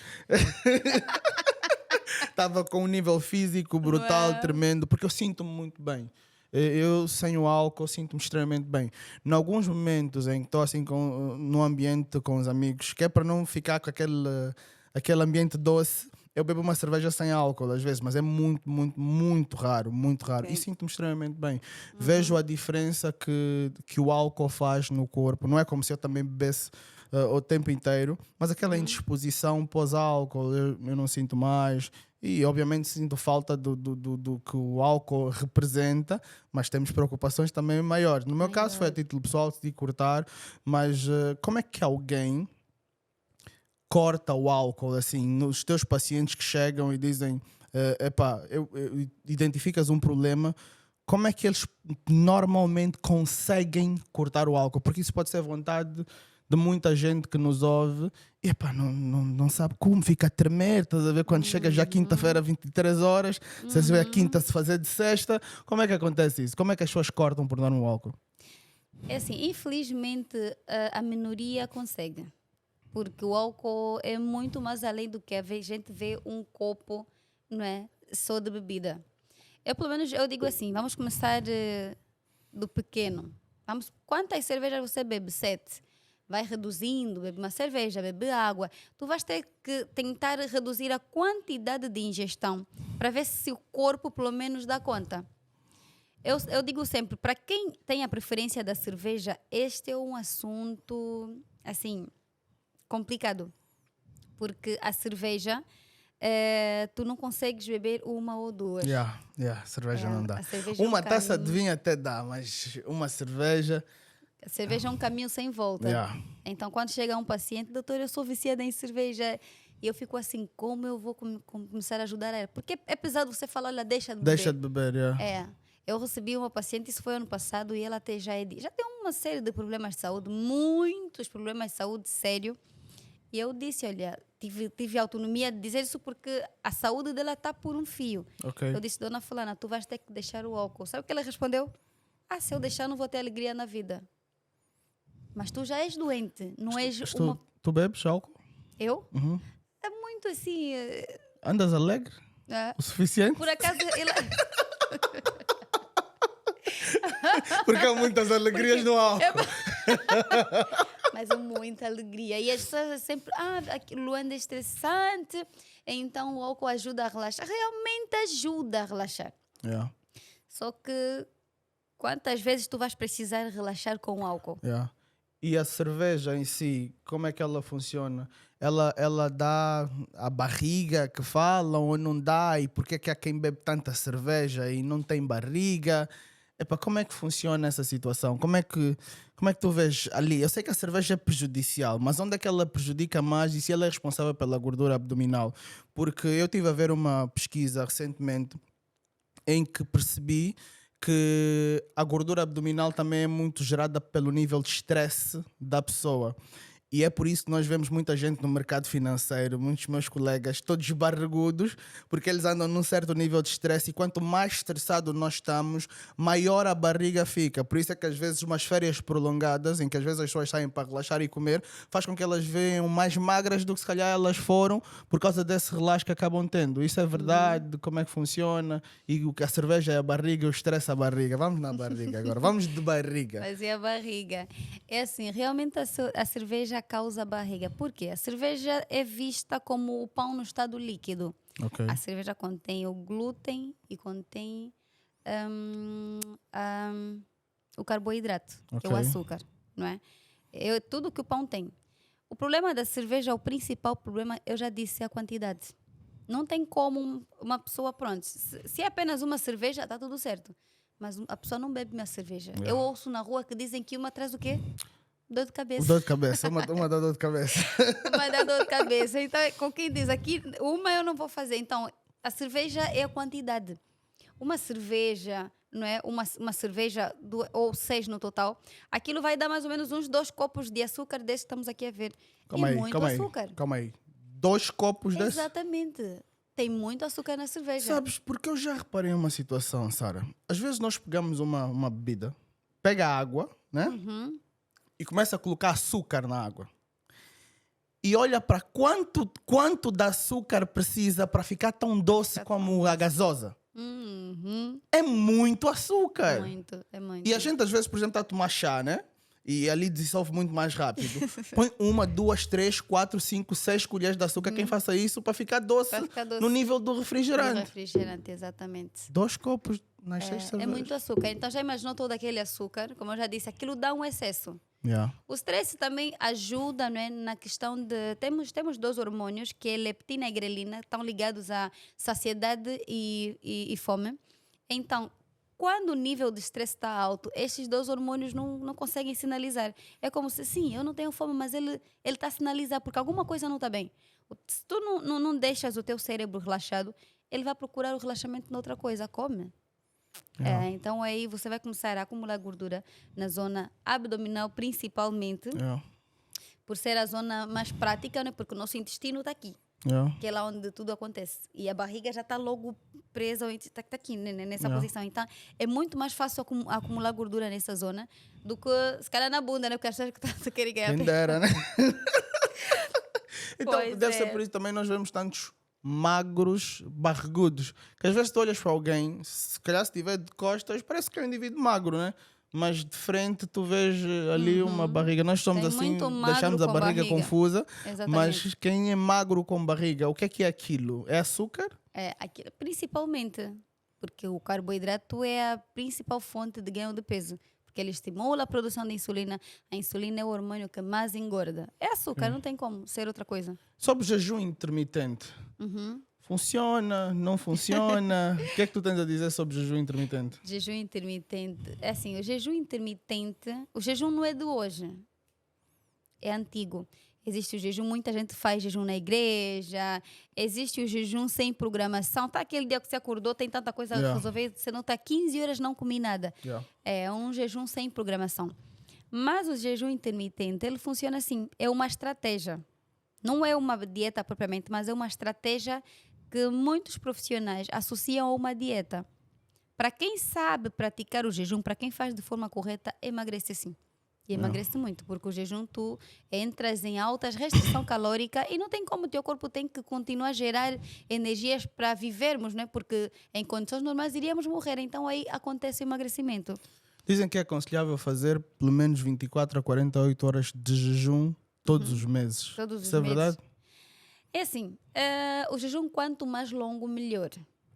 Estava com um nível físico brutal, tremendo, porque eu sinto-me muito bem. Eu, sem o álcool, sinto-me extremamente bem. Em alguns momentos em que estou assim no ambiente com os amigos, que é para não ficar com aquele ambiente doce, eu bebo uma cerveja sem álcool às vezes, mas é muito, muito, muito raro, muito raro. Ok. E sinto-me extremamente bem. Vejo a diferença que o álcool faz no corpo. Não é como se eu também bebesse o tempo inteiro, mas aquela indisposição pós-álcool eu não sinto mais. E obviamente sinto falta do que o álcool representa, mas temos preocupações também maiores. No meu caso foi a título pessoal, decidi cortar, mas como é que alguém corta o álcool assim nos teus pacientes que chegam e dizem identificas um problema, como é que eles normalmente conseguem cortar o álcool? Porque isso pode ser vontade de muita gente que nos ouve e não sabe como, fica a tremer, estás a ver? Quando chega já quinta-feira, 23 horas, se é a quinta se fazer de sexta, como é que acontece isso? Como é que as pessoas cortam por dar um álcool? É assim, infelizmente a minoria consegue. Porque o álcool é muito mais além do que a gente vê um copo, não é? Só de bebida. Pelo menos, eu digo assim, vamos começar do pequeno. Quantas cervejas você bebe? 7. Vai reduzindo, bebe uma cerveja, bebe água. Tu vais ter que tentar reduzir a quantidade de ingestão para ver se o corpo pelo menos dá conta. Eu digo sempre, para quem tem a preferência da cerveja, este é um assunto, assim, complicado. Porque a cerveja, tu não consegues beber uma ou duas. Cerveja não dá. A cerveja é um Uma taça de caminho. vinho até dá, mas uma cerveja... A cerveja é um caminho sem volta. Yeah. Então, quando chega um paciente, doutor, eu sou viciada em cerveja. E eu fico assim, como eu vou começar a ajudar ela? Porque é pesado você falar, olha, deixa de beber. Deixa de beber, Eu recebi uma paciente, isso foi ano passado, e ela até já tem uma série de problemas de saúde, muitos problemas de saúde sério. E eu disse, olha, tive autonomia de dizer isso porque a saúde dela está por um fio. Ok. Eu disse, dona fulana, tu vais ter que deixar o álcool. Sabe o que ela respondeu? Se eu deixar, não vou ter alegria na vida. Mas tu já és doente, não és uma... Tu bebes álcool? Eu? Uhum. É muito assim... Andas alegre? O suficiente? Por acaso, ela... Porque há muitas alegrias no álcool. Mas é muita alegria. E as pessoas sempre... Luanda é estressante, então o álcool ajuda a relaxar. Realmente ajuda a relaxar. Yeah. Só que... Quantas vezes tu vais precisar relaxar com o álcool? Yeah. E a cerveja em si, como é que ela funciona? Ela dá a barriga que falam ou não dá? E por que é que há quem bebe tanta cerveja e não tem barriga? Epa, como é que funciona essa situação? Como é que tu vês ali? Eu sei que a cerveja é prejudicial, mas onde é que ela prejudica mais e se ela é responsável pela gordura abdominal? Porque eu estive a ver uma pesquisa recentemente em que percebi que a gordura abdominal também é muito gerada pelo nível de estresse da pessoa. E é por isso que nós vemos muita gente no mercado financeiro, muitos meus colegas, todos barrigudos, porque eles andam num certo nível de estresse e quanto mais estressado nós estamos, maior a barriga fica. Por isso é que às vezes umas férias prolongadas, em que às vezes as pessoas saem para relaxar e comer, faz com que elas venham mais magras do que se calhar elas foram por causa desse relaxo que acabam tendo. Isso é verdade? Como é que funciona? E o que a cerveja é a barriga, o estresse é a barriga. Vamos na barriga agora, vamos de barriga. Mas é a barriga. É assim, realmente a cerveja causa barriga. Por quê? A cerveja é vista como o pão no estado líquido. Ok. A cerveja contém o glúten e contém o carboidrato, que é o Ok. açúcar, não é? É tudo que o pão tem. O problema da cerveja, o principal problema, eu já disse, é a quantidade. Não tem como uma pessoa, pronto, se é apenas uma cerveja, está tudo certo. Mas a pessoa não bebe minha cerveja. Yeah. Eu ouço na rua que dizem que uma traz o quê? Dor de cabeça. Dor de cabeça, uma dá dor de cabeça. Uma dá dor de cabeça. Então, com quem diz aqui, uma eu não vou fazer. Então, a cerveja é a quantidade. Uma cerveja, não é? Uma cerveja, ou 6 no total, aquilo vai dar mais ou menos uns 2 copos de açúcar desse que estamos aqui a ver. Muito açúcar. Calma aí. 2 copos desses? Exatamente. Tem muito açúcar na cerveja. Sabes, porque eu já reparei em uma situação, Sara. Às vezes nós pegamos uma bebida, pega a água, né? Uhum. E começa a colocar açúcar na água. E olha para quanto de açúcar precisa para ficar tão doce como a gasosa. Uhum. É muito açúcar. Muito, é muito. E a gente às vezes, por exemplo, está a tomar chá, né? E ali dissolve muito mais rápido. Põe 1, 2, 3, 4, 5, 6 colheres de açúcar. Quem faça isso para ficar doce no nível do Do refrigerante. refrigerante, exatamente. 2 copos nas 6 É cervejas. muito açúcar. Então já imaginou todo aquele açúcar? Como eu já disse, aquilo dá um excesso. Yeah. O stress também ajuda, não é, na questão de... Temos 2 hormônios, que é leptina e grelina, estão ligados à saciedade e fome. Então, quando o nível de estresse está alto, estes 2 hormônios não conseguem sinalizar. É como se, sim, eu não tenho fome, mas ele está a sinalizar, porque alguma coisa não está bem. Se tu não deixas o teu cérebro relaxado, ele vai procurar o relaxamento noutra coisa. Come. Então aí você vai começar a acumular gordura na zona abdominal, principalmente, Yeah. por ser a zona mais prática, né? Porque o nosso intestino está aqui, Yeah. que é lá onde tudo acontece. E a barriga já está logo presa, está aqui, né? Nessa Yeah. posição. Então é muito mais fácil acumular gordura nessa zona do que, se calhar, na bunda, né? Porque as pessoas que estão a querer ganhar Quem peso. dera, né? Então, Pois deve é. ser por isso também nós vemos tantos magros, barrigudos. Que às vezes tu olhas para alguém, se calhar se estiver de costas, parece que é um indivíduo magro, né? Mas de frente tu vês ali uma barriga. Nós somos Tem assim, muito magro deixamos a com barriga barriga. confusa. Exatamente. Mas quem é magro com barriga, o que é aquilo? É açúcar? Principalmente, porque o carboidrato é a principal fonte de ganho de peso. porque ele estimula a produção de insulina. A insulina é o hormônio que mais engorda. É açúcar, não tem como ser outra coisa. Sobre o jejum intermitente. Funciona? Não funciona? O que é que tu tens a dizer sobre o jejum intermitente? Jejum intermitente. É assim, o jejum intermitente, o jejum não é de hoje. É antigo. Existe o jejum, muita gente faz jejum na igreja. Existe o jejum sem programação. Tá aquele dia que você acordou, tem tanta coisa a resolver, você não está 15 horas, não comi nada. É um jejum sem programação. Mas o jejum intermitente, ele funciona assim. É uma estratégia. Não é uma dieta propriamente, mas é uma estratégia que muitos profissionais associam a uma dieta. Para quem sabe praticar o jejum, para quem faz de forma correta, emagrece sim. E emagrece muito, porque o jejum tu entras em altas restrição calórica e não tem como, o teu corpo tem que continuar a gerar energias para vivermos, né? Porque em condições normais iríamos morrer, então aí acontece o emagrecimento. Dizem que é aconselhável fazer pelo menos 24 a 48 horas de jejum todos os meses. Todos os Isso é meses. verdade? É assim, o jejum quanto mais longo, melhor.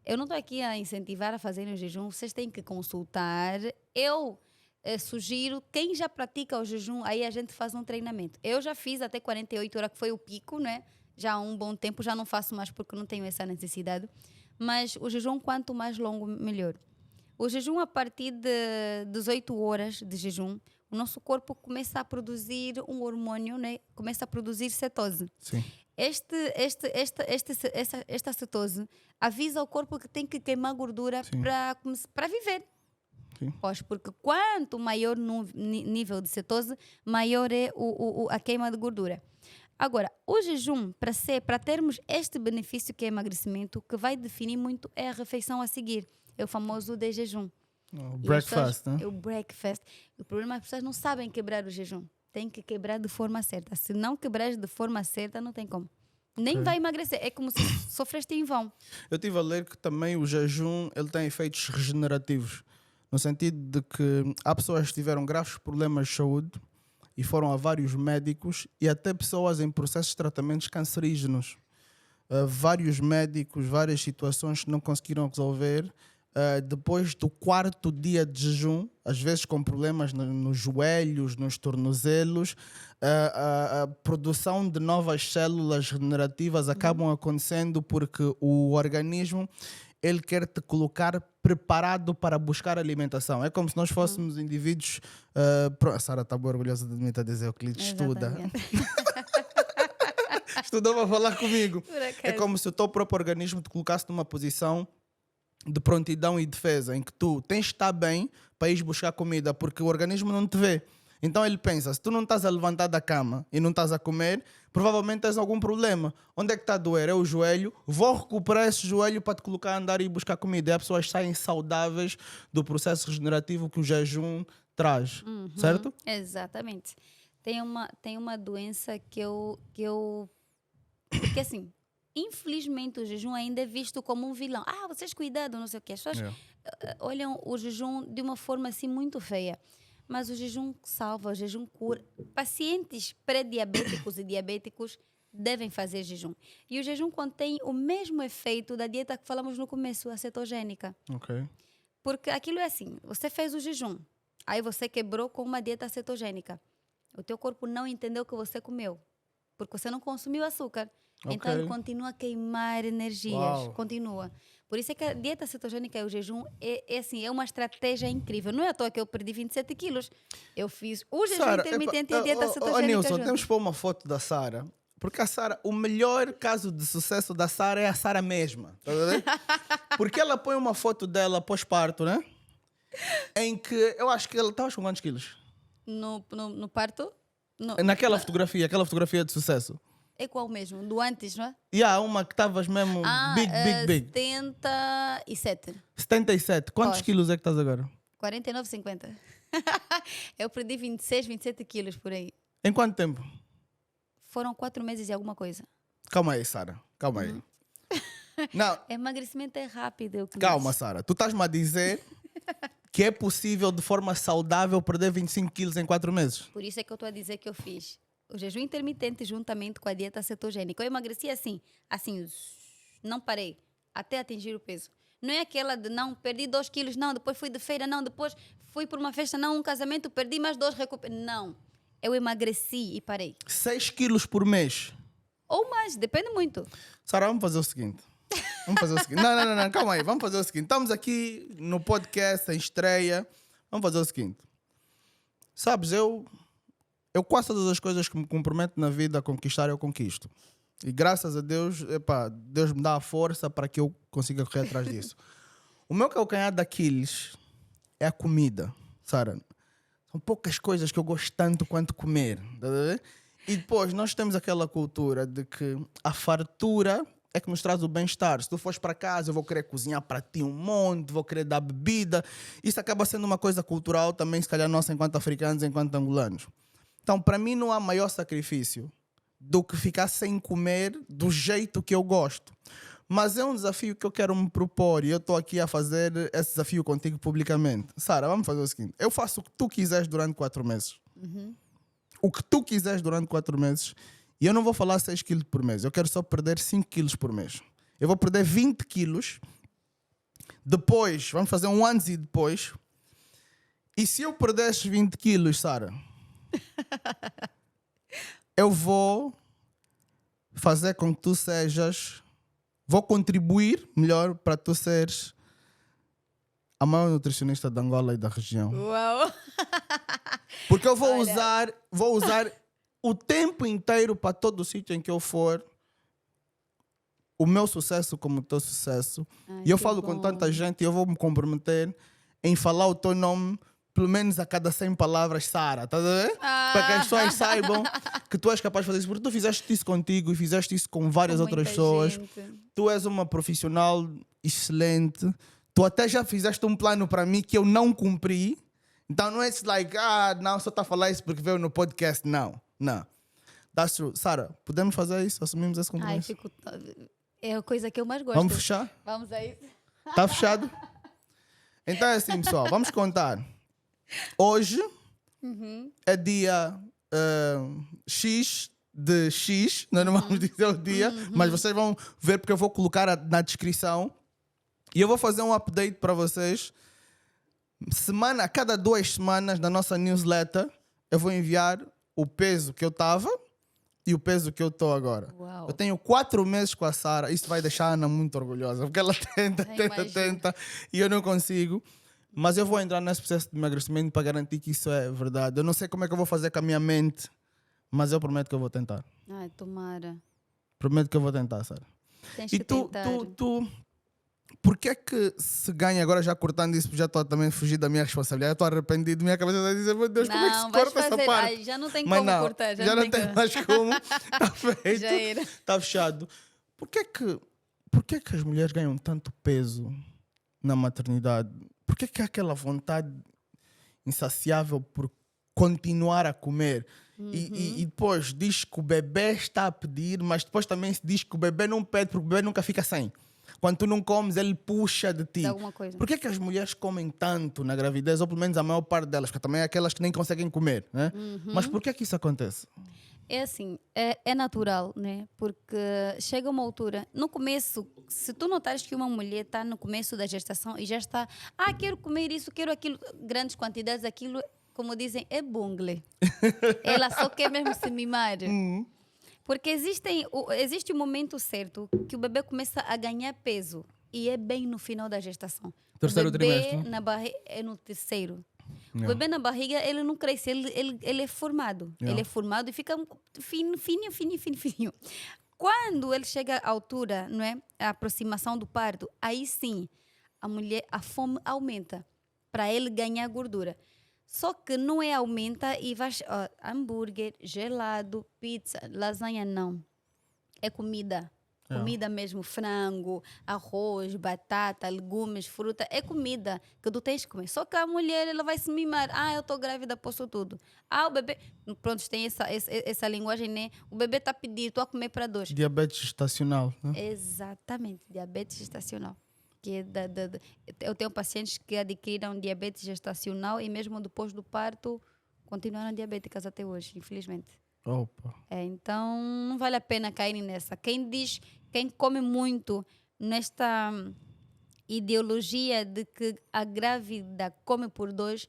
Eu não estou aqui a incentivar a fazerem o jejum, vocês têm que consultar. Eu sugiro, quem já pratica o jejum, aí a gente faz um treinamento. Eu já fiz até 48 horas, que foi o pico, né? Já há um bom tempo, já não faço mais porque não tenho essa necessidade. Mas o jejum, quanto mais longo, melhor. O jejum, a partir de 18 horas de jejum, o nosso corpo começa a produzir um hormônio, né? Começa a produzir cetose. Sim. Esta cetose avisa ao corpo que tem que queimar gordura para viver. Sim. Pois, porque quanto maior no nível de cetose, maior é a queima de gordura. Agora, o jejum, para termos este benefício que é emagrecimento, que vai definir muito é a refeição a seguir. É o famoso de jejum. O breakfast, né? É o breakfast. O problema é que as pessoas não sabem quebrar o jejum. Tem que quebrar de forma certa. Se não quebrares de forma certa, não tem como. Nem vai emagrecer. É como se sofreste em vão. Eu estive a ler que também o jejum ele tem efeitos regenerativos. No sentido de que há pessoas que tiveram graves problemas de saúde e foram a vários médicos e até pessoas em processos de tratamentos cancerígenos. Vários médicos, várias situações que não conseguiram resolver. Depois do 4º dia de jejum, às vezes com problemas nos joelhos, nos tornozelos, a produção de novas células regenerativas acabam acontecendo porque o organismo ele quer te colocar preparado para buscar alimentação. É como se nós fôssemos indivíduos... a Sara está bem orgulhosa de mim, está a dizer, Euclides estuda. Estudou para falar comigo. É como se o teu próprio organismo te colocasse numa posição de prontidão e defesa, em que tu tens de estar bem para ir buscar comida, porque o organismo não te vê. Então ele pensa, se tu não estás a levantar da cama e não estás a comer, provavelmente tens algum problema. Onde é que está a doer? É o joelho. Vou recuperar esse joelho para te colocar a andar e buscar comida. E as pessoas saem saudáveis do processo regenerativo que o jejum traz. Certo? Exatamente. Tem uma doença que eu... Porque assim, infelizmente o jejum ainda é visto como um vilão. Vocês cuidado, não sei o quê. As pessoas olham o jejum de uma forma assim muito feia. Mas o jejum salva, o jejum cura. Pacientes pré-diabéticos e diabéticos devem fazer jejum. E o jejum contém o mesmo efeito da dieta que falamos no começo, a cetogênica. Ok. Porque aquilo é assim, você fez o jejum, aí você quebrou com uma dieta cetogênica. O teu corpo não entendeu o que você comeu, porque você não consumiu açúcar. Então ele continua a queimar energias, continua. Por isso é que a dieta cetogênica e o jejum é uma estratégia incrível. Não é à toa que eu perdi 27 quilos. Eu fiz o jejum intermitente e a dieta cetogênica Nilson, junto. temos que pôr uma foto da Sara. Porque a Sara, o melhor caso de sucesso da Sara é a Sara mesma. Tá vendo? Porque ela põe uma foto dela pós-parto, né? Em que eu acho que ela estava com quantos quilos? No parto? Naquela fotografia, aquela fotografia de sucesso. É qual mesmo? Do antes, não é? E há uma que estavas mesmo big. 77. 77. Quantos quilos é que estás agora? 49, 50. Eu perdi 26, 27 quilos por aí. Em quanto tempo? Foram 4 meses e alguma coisa. Calma aí, Sara. Calma aí. Não. Emagrecimento é rápido. Calma, Sara. Tu estás-me a dizer que é possível, de forma saudável, perder 25 quilos em 4 meses? Por isso é que eu estou a dizer que eu fiz o jejum intermitente juntamente com a dieta cetogênica. Eu emagreci assim, não parei, até atingir o peso. Não é aquela de não, perdi 2 quilos, não, depois fui de feira, não, depois fui por uma festa, não, um casamento, perdi mais 2, recuperei. Não. Eu emagreci e parei. 6 quilos por mês. Ou mais, depende muito. Sara, vamos fazer o seguinte. Vamos fazer o seguinte. Não, calma aí. Vamos fazer o seguinte. Estamos aqui no podcast, em estreia. Vamos fazer o seguinte. Sabes, eu quase todas as coisas que me comprometo na vida a conquistar, eu conquisto. E graças a Deus, Deus me dá a força para que eu consiga correr atrás disso. O meu calcanhar daqueles é a comida, Sara. São poucas coisas que eu gosto tanto quanto comer. Tá a ver? E depois nós temos aquela cultura de que a fartura é que nos traz o bem-estar. Se tu fores para casa, eu vou querer cozinhar para ti um monte, vou querer dar bebida. Isso acaba sendo uma coisa cultural também, se calhar nossa, enquanto africanos, enquanto angolanos. Então, para mim, não há maior sacrifício do que ficar sem comer do jeito que eu gosto. Mas é um desafio que eu quero me propor e eu estou aqui a fazer esse desafio contigo publicamente. Sara, vamos fazer o seguinte. Eu faço o que tu quiseres durante 4 meses. O que tu quiseres durante 4 meses. E eu não vou falar 6 quilos por mês. Eu quero só perder 5 quilos por mês. Eu vou perder 20 quilos. Depois, vamos fazer um antes e depois. E se eu perder esses 20 quilos, Sara, eu vou fazer com que tu sejas... Vou contribuir melhor para tu seres a maior nutricionista de Angola e da região. Uau! Porque eu vou usar o tempo inteiro para todo o sítio em que eu for o meu sucesso como o teu sucesso. Ai, e eu que falo bom. com tanta gente e eu vou me comprometer em falar o teu nome pelo menos a cada 100 palavras, Sara, tá a ver? Para que as pessoas saibam que tu és capaz de fazer isso. Porque tu fizeste isso contigo e fizeste isso com várias Com outras muita pessoas. gente. Tu és uma profissional excelente. Tu até já fizeste um plano para mim que eu não cumpri. Então não é like, não, só está a falar isso porque veio no podcast. Não. That's true. Sara, podemos fazer isso? Assumimos esse Ai, compromisso? é a coisa que eu mais gosto. Vamos fechar? Vamos a isso. Está fechado? Então é assim, pessoal. Vamos contar. Hoje é dia X de X. Nós não vamos dizer o dia, mas vocês vão ver porque eu vou colocar na descrição. E eu vou fazer um update para vocês. A cada 2 semanas, na nossa newsletter, eu vou enviar o peso que eu estava e o peso que eu estou agora. Uau. Eu tenho 4 meses com a Sara. Isso vai deixar a Ana muito orgulhosa, porque ela tenta e eu não consigo. Mas eu vou entrar nesse processo de emagrecimento para garantir que isso é verdade. Eu não sei como é que eu vou fazer com a minha mente, mas eu prometo que eu vou tentar. Ai, tomara. Prometo que eu vou tentar, Sara. Tens E que tu, tentar. por que é que se ganha, agora já cortando isso, já estou também a fugir da minha responsabilidade, eu estou arrependido, minha cabeça está a dizer, meu Deus, como é que se Não, vais corta essa fazer. parte? Ai, já não tem Mas como não, cortar. já não tem mais como, está feito, Já era. está fechado. Por que é que as mulheres ganham tanto peso na maternidade? Por que é que há aquela vontade insaciável por continuar a comer? E depois diz que o bebê está a pedir, mas depois também se diz que o bebê não pede porque o bebê nunca fica sem. Quando tu não comes, ele puxa de ti. De alguma coisa. Por que é que as mulheres comem tanto na gravidez? Ou pelo menos a maior parte delas, porque também há aquelas que nem conseguem comer, né? Mas por que é que isso acontece? É assim, é natural, né? Porque chega uma altura, no começo, se tu notares que uma mulher está no começo da gestação e já está, quero comer isso, quero aquilo, grandes quantidades, aquilo, como dizem, é bungle. Ela só quer mesmo se mimar. Porque existe um momento certo que o bebê começa a ganhar peso e é bem no final da gestação. Terceiro o bebê trimestre. na barriga é no terceiro. O Yeah. bebê na barriga, ele não cresce, ele é formado. Yeah. Ele é formado e fica fininho. Quando ele chega à altura, não é? A aproximação do parto, aí sim, a fome aumenta para ele ganhar gordura. Só que não é aumenta e vai hambúrguer, gelado, pizza, lasanha, não. É comida. Yeah. Comida mesmo, frango, arroz, batata, legumes, fruta. É comida que tu tens que comer. Só que a mulher, ela vai se mimar. Eu estou grávida, posso tudo. O bebê... Pronto, tem essa linguagem, né? O bebê está a pedir, estou a comer para 2. Diabetes gestacional, né? Exatamente, diabetes gestacional. Que eu tenho pacientes que adquiriram diabetes gestacional e mesmo depois do parto continuaram diabéticas até hoje, infelizmente. Opa. Então não vale a pena cair nessa. Quem come muito ideologia de que a grávida come por dois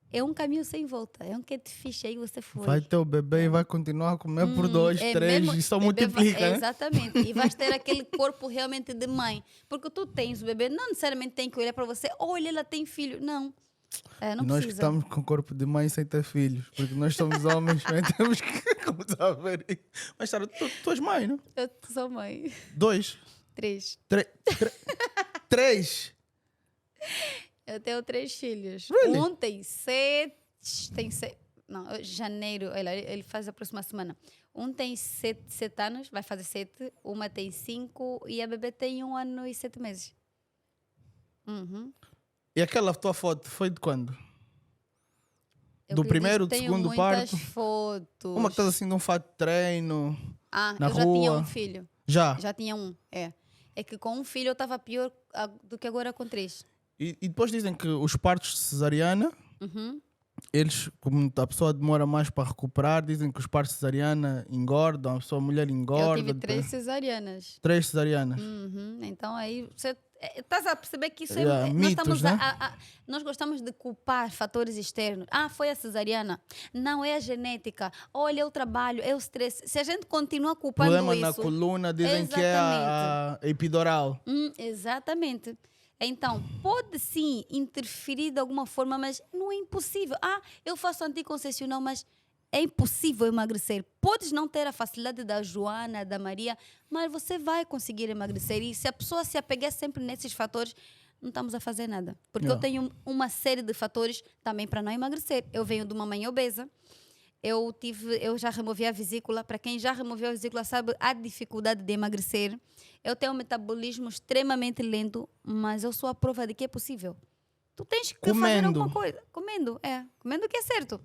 é um caminho sem volta. É um que te ficha aí você foi. Vai ter o bebê e vai continuar a comer por 2, 3, e só multiplica, né? Exatamente. E vais ter aquele corpo realmente de mãe. Porque tu tens o bebê, não necessariamente tem que olhar para você, olha, ela tem filho. Não. Não Nós que precisa. estamos com o corpo de mãe sem ter filhos, porque nós somos homens, né? Temos que começar a ver isso. Mas, Sara, tu és mãe, não? Eu sou mãe. 2, 3. 3. Eu tenho 3 filhos. Really? Um tem 7. Não, janeiro. Ele faz a próxima semana. Um tem 7 anos, vai fazer 7. Uma tem 5 e a bebê tem 1 ano e 7 meses. Uhum. E aquela tua foto foi de quando? Eu Do acredito, primeiro, do tenho segundo muitas parto? fotos. Uma que estás assim num fato de treino, na eu já tinha rua. um filho. Já. Já tinha um, é. É que com um filho eu estava pior do que agora com 3. E depois dizem que os partos de cesariana, Uhum. eles, como a pessoa demora mais para recuperar, dizem que os partos de cesariana engordam, a mulher engorda. Eu tive 3 cesarianas. 3 cesarianas. Uhum. Então aí você estás a perceber que isso Yeah, nós mitos, estamos né? nós gostamos de culpar fatores externos. Foi a cesariana. Não, é a genética. Olha, é o trabalho, é o stress. Se a gente continua culpando Problema isso... na coluna, dizem que é a epidural. Exatamente. Então, pode sim interferir de alguma forma, mas não é impossível. Eu faço anticoncepcional, mas é impossível emagrecer. Podes não ter a facilidade da Joana, da Maria, mas você vai conseguir emagrecer. E se a pessoa se apegar sempre nesses fatores, não estamos a fazer nada. Porque eu tenho uma série de fatores também para não emagrecer. Eu venho de uma mãe obesa. Eu já removi a vesícula. Para quem já removeu a vesícula sabe a dificuldade de emagrecer. Eu tenho um metabolismo extremamente lento, mas eu sou a prova de que é possível. Tu tens que fazer alguma coisa. Comendo o que é certo.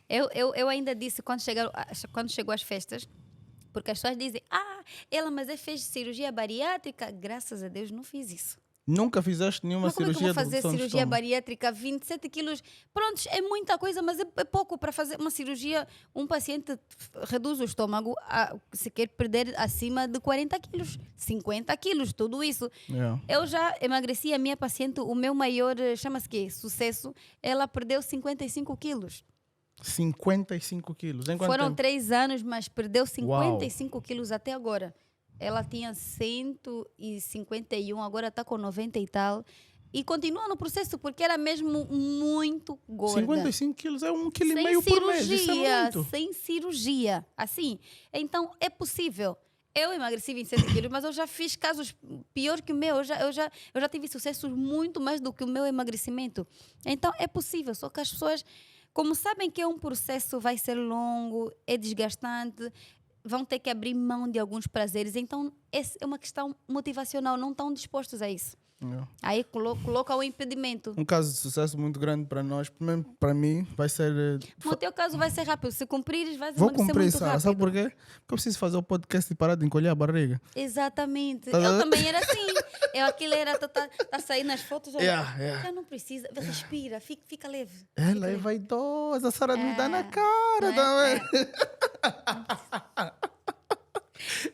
Eu ainda disse quando chegou às festas, porque as pessoas dizem, mas fez cirurgia bariátrica. Graças a Deus não fiz isso. Nunca fizeste nenhuma Mas como é que eu cirurgia vou de fazer redução de cirurgia estômago? bariátrica, 27 quilos? Pronto, é muita coisa, mas é pouco para fazer uma cirurgia. Um paciente reduz o estômago se quer perder acima de 40 quilos, 50 quilos, tudo isso. Yeah. Eu já emagreci a minha paciente, o meu maior, chama-se quê? Sucesso, ela perdeu 55 quilos. 55 quilos. Em quanto Foram tempo? 3 anos, mas perdeu 55 quilos até agora. Ela tinha 151, agora está com 90 e tal. E continua no processo, porque era mesmo muito gorda. 55 quilos é 1,5 kg por mês. Isso é muito. Sem cirurgia. Assim. Então, é possível. Eu emagreci 27 quilos, mas eu já fiz casos pior que o meu. Eu já tive sucessos muito mais do que o meu emagrecimento. Então, é possível. Só que as pessoas, como sabem que é um processo, vai ser longo, é desgastante, vão ter que abrir mão de alguns prazeres. Então, essa é uma questão motivacional. Não estão dispostos a isso. Yeah. Aí coloca o impedimento. Um caso de sucesso muito grande para nós, mesmo para mim, vai ser... No teu caso vai ser rápido. Se cumprires, vais Vou emagrecer cumprir, muito Sara. rápido. Sabe por quê? Porque eu preciso fazer o podcast e parar de encolher a barriga. Exatamente. Tá Eu vendo? também era assim. Aquilo era... Tá saindo nas fotos. Olha, Yeah. já não precisa. Respira. Fica leve. Ela é vaidosa. A Sara me dá na não cara é? também.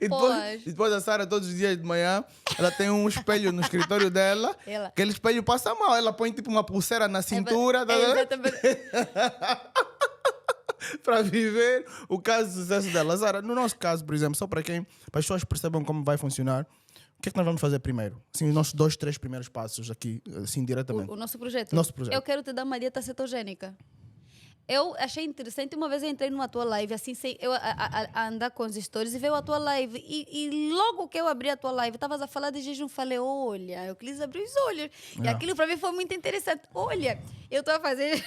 E depois a Sara, todos os dias de manhã, ela tem um espelho no escritório dela. Aquele espelho passa mal. Ela põe tipo uma pulseira na cintura. Tá vendo? Exatamente. Para viver o caso de sucesso dela. Sara, no nosso caso, por exemplo, só para as pessoas percebam como vai funcionar, o que é que nós vamos fazer primeiro? Assim, os nossos 2, 3 primeiros passos aqui, assim, diretamente. O nosso projeto. Nosso projeto. Eu quero te dar uma dieta cetogênica. Eu achei interessante, uma vez eu entrei numa tua live, assim, eu a andar com os stories e veio a tua live. E logo que eu abri a tua live, estavas a falar de jejum, falei, olha, eu quis abrir os olhos. E aquilo para mim foi muito interessante. Olha, eu estou a fazer...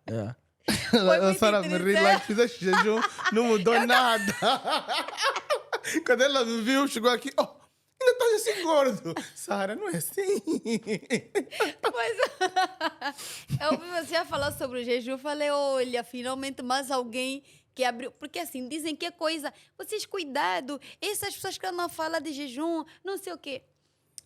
Yeah. Foi A muito Sara me ri lá, fizeste jejum, não mudou nada. Quando ela me viu, chegou aqui, ainda estás assim gordo. Sara, não é assim. Mas eu vi você a falar sobre o jejum, eu falei, olha, finalmente mais alguém que abriu, porque assim, dizem que é coisa, vocês cuidado, essas pessoas que não falam de jejum, não sei o quê.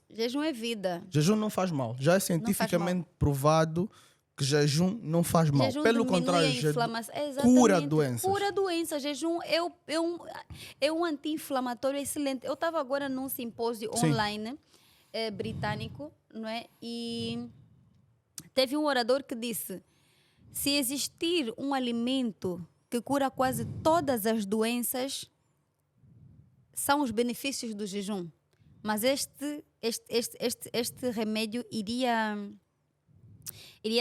Jejum é vida. Jejum não faz mal. Já é cientificamente provado que jejum não faz mal. Jejum Pelo diminui contrário, a inflamação. cura doenças. Cura doença. Jejum é um anti-inflamatório excelente. Eu estava agora num simpósio online britânico, não é? E teve um orador que disse: se existir um alimento que cura quase todas as doenças, são os benefícios do jejum. Mas este remédio iria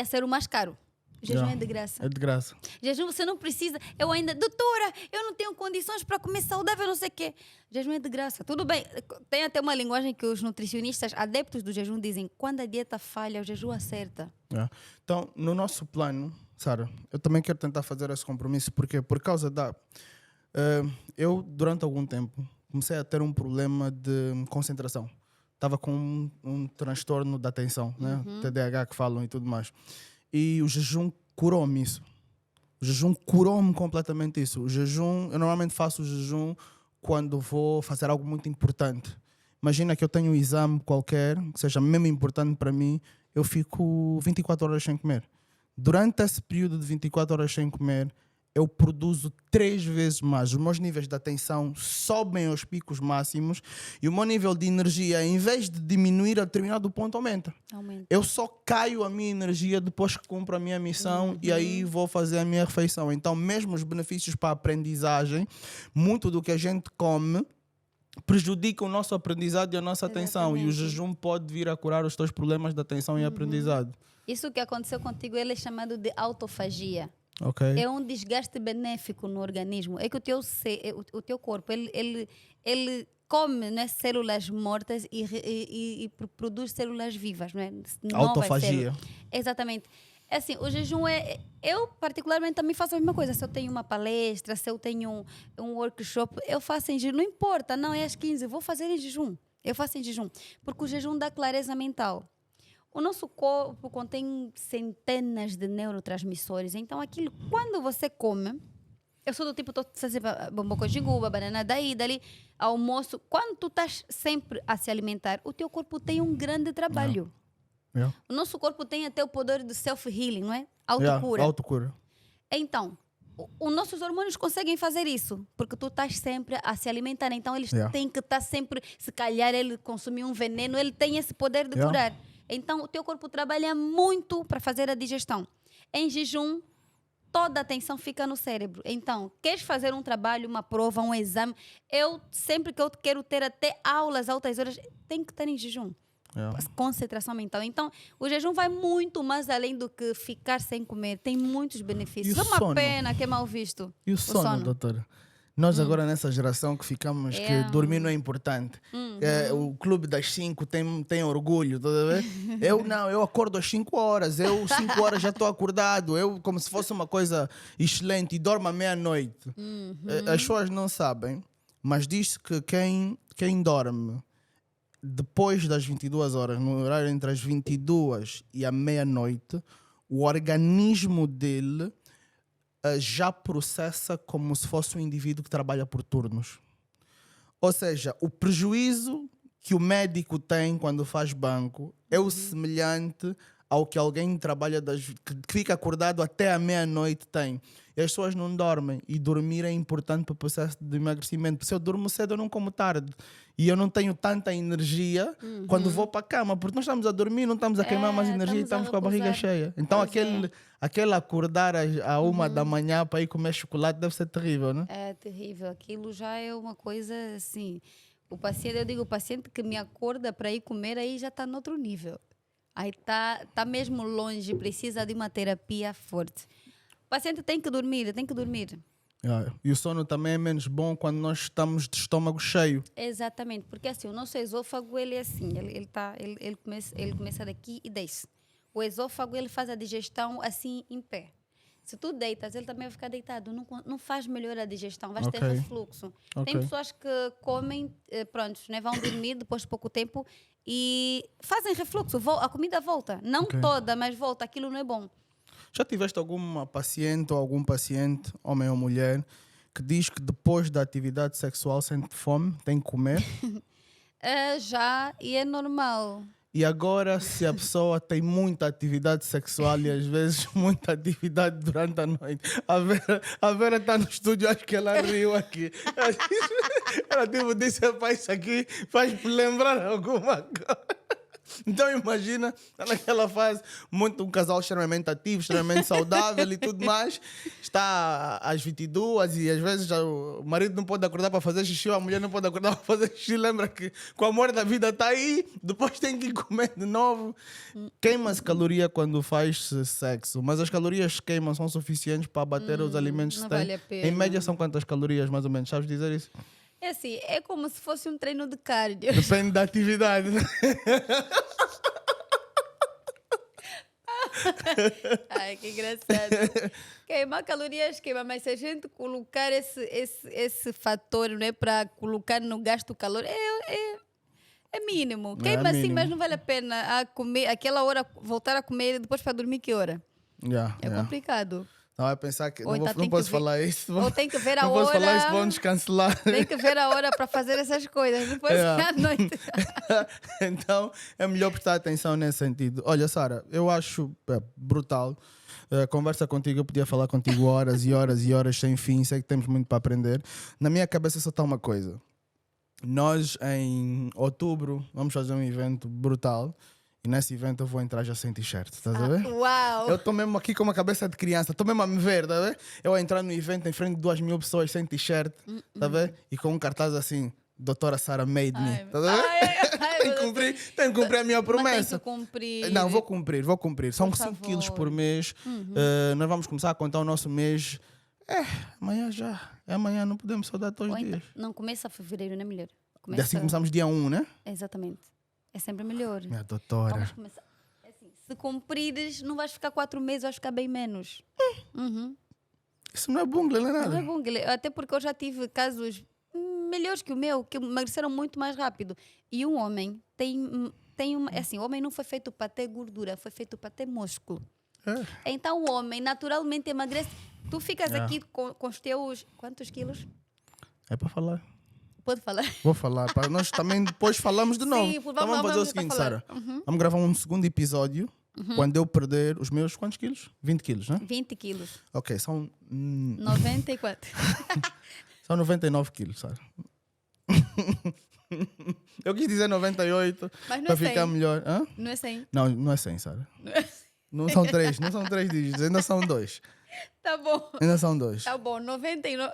ser o mais caro. O jejum é de graça. É de graça. Jejum você não precisa. Eu ainda, doutora, eu não tenho condições para comer saudável, não sei o quê. Jejum é de graça. Tudo bem. Tem até uma linguagem que os nutricionistas adeptos do jejum dizem: quando a dieta falha, o jejum acerta. Então, no nosso plano, Sara, eu também quero tentar fazer esse compromisso, porque por causa da... eu, durante algum tempo, comecei a ter um problema de concentração. Estava com um transtorno da atenção, né? TDAH que falam e tudo mais. E o jejum curou-me isso. O jejum curou-me completamente isso. O jejum, eu normalmente faço o jejum quando vou fazer algo muito importante. Imagina que eu tenho um exame qualquer, que seja mesmo importante para mim, eu fico 24 horas sem comer. Durante esse período de 24 horas sem comer, eu produzo 3 vezes mais. Os meus níveis de atenção sobem aos picos máximos e o meu nível de energia, em vez de diminuir a determinado ponto, aumenta. Eu só caio a minha energia depois que cumpro a minha missão e aí vou fazer a minha refeição. Então, mesmo os benefícios para a aprendizagem, muito do que a gente come prejudica o nosso aprendizado e a nossa atenção. E o jejum pode vir a curar os teus problemas de atenção e aprendizado. Isso que aconteceu contigo, ele é chamado de autofagia. Okay. É um desgaste benéfico no organismo. É que o teu corpo, ele come, né, células mortas e produz células vivas, não é? Autofagia. Exatamente. É assim, o jejum eu particularmente também faço a mesma coisa. Se eu tenho uma palestra, se eu tenho um workshop, eu faço em jejum. Não importa, não é às 15, vou fazer em jejum. Eu faço em jejum. Porque o jejum dá clareza mental. O nosso corpo contém centenas de neurotransmissores. Então, aquilo, quando você come... Eu sou do tipo, estou sempre bombom de guba, banana daí, dali, almoço. Quando tu estás sempre a se alimentar, o teu corpo tem um grande trabalho. O nosso corpo tem até o poder de self-healing, não é? Autocura. Autocura. Então, os nossos hormônios conseguem fazer isso, porque tu estás sempre a se alimentar. Então, eles têm que estar sempre... Se calhar ele consumiu um veneno, ele tem esse poder de curar. Então, o teu corpo trabalha muito para fazer a digestão. Em jejum, toda a atenção fica no cérebro. Então, queres fazer um trabalho, uma prova, um exame? Sempre que eu quero ter até aulas, altas horas, tem que estar em jejum. Concentração mental. Então, o jejum vai muito mais além do que ficar sem comer. Tem muitos benefícios. É uma pena que é mal visto. E o sono, doutora? Nós agora nessa geração que ficamos que dormir não é importante. O clube das 5 tem orgulho, tá vendo? Eu acordo às 5 horas. 5 horas já estou acordado. Como se fosse uma coisa excelente e dormo à meia-noite. As pessoas não sabem, mas diz-se que quem dorme depois das 22 horas, no horário entre as 22 e a meia-noite, o organismo dele já processa como se fosse um indivíduo que trabalha por turnos. Ou seja, o prejuízo que o médico tem quando faz banco é o semelhante ao que alguém trabalha que fica acordado até a meia-noite tem. E as pessoas não dormem. E dormir é importante para o processo de emagrecimento. Se eu durmo cedo, eu não como tarde. E eu não tenho tanta energia quando vou para a cama. Porque nós estamos a dormir, não estamos a queimar mais energia e estamos com a barriga cheia. Então aquele acordar às 1 da manhã para ir comer chocolate deve ser terrível, não é? É terrível. Aquilo já é uma coisa assim... O paciente que me acorda para ir comer, aí já está noutro nível. Aí tá mesmo longe, precisa de uma terapia forte. O paciente tem que dormir. E o sono também é menos bom quando nós estamos de estômago cheio. Exatamente, porque assim, o nosso esôfago, ele é assim, ele começa daqui e desce. O esôfago, ele faz a digestão assim, em pé. Se tu deitas, ele também vai ficar deitado. Não faz melhor a digestão, vais ter refluxo. Tem pessoas que comem, prontos, né, vão dormir depois de pouco tempo e fazem refluxo, a comida volta. Não toda, mas volta, aquilo não é bom. Já tiveste alguma paciente ou algum paciente, homem ou mulher, que diz que depois da atividade sexual sente fome, tem que comer? Já, e é normal. E agora, se a pessoa tem muita atividade sexual e às vezes muita atividade durante a noite, a Vera está no estúdio, acho que ela riu aqui. Ela disse, isso aqui faz lembrar alguma coisa. Então imagina, está naquela fase, muito um casal extremamente ativo, extremamente saudável e tudo mais. Está às 22 e às vezes já o marido não pode acordar para fazer xixi, ou a mulher não pode acordar para fazer xixi. Lembra que com o amor da vida está aí, depois tem que comer de novo. Queima-se caloria quando faz sexo, mas as calorias que queimam são suficientes para abater os alimentos que não têm. vale a pena. Em média são quantas calorias, mais ou menos? Sabes dizer isso? É assim, é como se fosse um treino de cardio. Depende da atividade, né? Ai, que engraçado. Queimar calorias queima, mas se a gente colocar esse fator, não é, para colocar no gasto calor, é mínimo. Queima sim, mínimo. mas não vale a pena a comer, aquela hora voltar a comer depois para dormir que hora? É complicado. Não vai pensar que Ou não, então não tem posso que ver- falar isso. Ou tem que ver a não hora. posso falar isso, vão nos cancelar. Tem que ver a hora para fazer essas coisas. Depois à noite. Então é melhor prestar atenção nesse sentido. Olha, Sara, eu acho brutal. Conversa contigo, eu podia falar contigo horas e horas e horas sem fim. Sei que temos muito para aprender. Na minha cabeça só está uma coisa. Nós em outubro vamos fazer um evento brutal. E nesse evento eu vou entrar já sem t-shirt, estás a ver? Uau! Eu estou mesmo aqui com uma cabeça de criança, estou mesmo a me ver, tá a ver? Eu a entrar no evento em frente de 2.000 pessoas sem t-shirt, tá a ver? E com um cartaz assim, Doutora Sara made me, tá a ver? Tenho que cumprir a minha promessa. Mas tem que cumprir. Não, vou cumprir. São Por 5 favor. quilos por mês. Nós vamos começar a contar o nosso mês. Amanhã já. É amanhã, não podemos só dar todos Ou os então, dias. não começa a fevereiro, não é melhor? E assim começamos dia 1, né? Exatamente. É sempre melhor. Minha doutora. Vamos começar. É assim, se cumprires, não vais ficar 4 meses, vais ficar bem menos. Isso não é bungle, não é Não é nada. bom, Guilherme. Até porque eu já tive casos melhores que o meu, que emagreceram muito mais rápido. E um homem tem uma. É assim, o homem não foi feito para ter gordura, foi feito para ter músculo. Então o homem naturalmente emagrece. Tu ficas aqui com os teus. Quantos quilos? É para falar. Pode falar? Vou falar, para nós também depois falamos de novo. Sim, Então vamos fazer o vamos seguinte, falar. Sara. Vamos gravar um segundo episódio quando eu perder os meus quantos quilos? 20 quilos, né? 20 quilos. Ok, são 94. são 99 quilos, Sara. Eu quis dizer 98 Mas não para é 100. ficar melhor. Hã? Não é 100. Não, não é 100, Sara. Não são 3, não são 3 dígitos, ainda são 2. Tá bom. Ainda são 2. Tá bom, 99.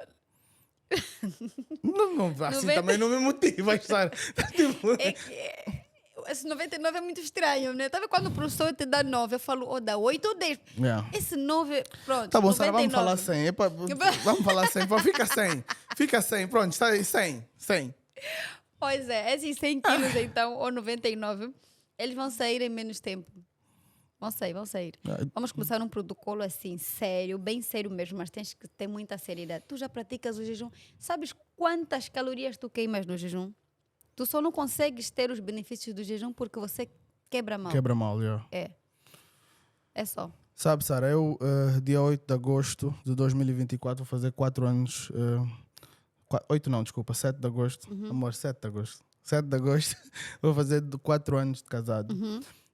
Não, assim 90. também não me motiva, Sara. Tipo, É que esse 99 é muito estranho, né? Sabe quando o professor te dá 9, eu falo, oh, dá 8 ou 10. yeah. Esse 9, pronto. Tá bom, Sara, 99. vamos falar 100. Vamos falar 100. Fica 100. Fica 100. Pronto, está aí 100. 100. Pois é, esses 100 quilos então, ou 99, eles vão sair em menos tempo. Vão sair. Vamos começar um protocolo assim, sério, bem sério mesmo, mas tens que ter muita seriedade. Tu já praticas o jejum, sabes quantas calorias tu queimas no jejum? Tu só não consegues ter os benefícios do jejum porque você quebra mal. Quebra mal, já. É só. Sabe, Sara, eu, dia 8 de agosto de 2024, vou fazer 4 anos. 8 não, desculpa, 7 de agosto. Amor, 7 de agosto. 7 de agosto, vou fazer 4 anos de casado.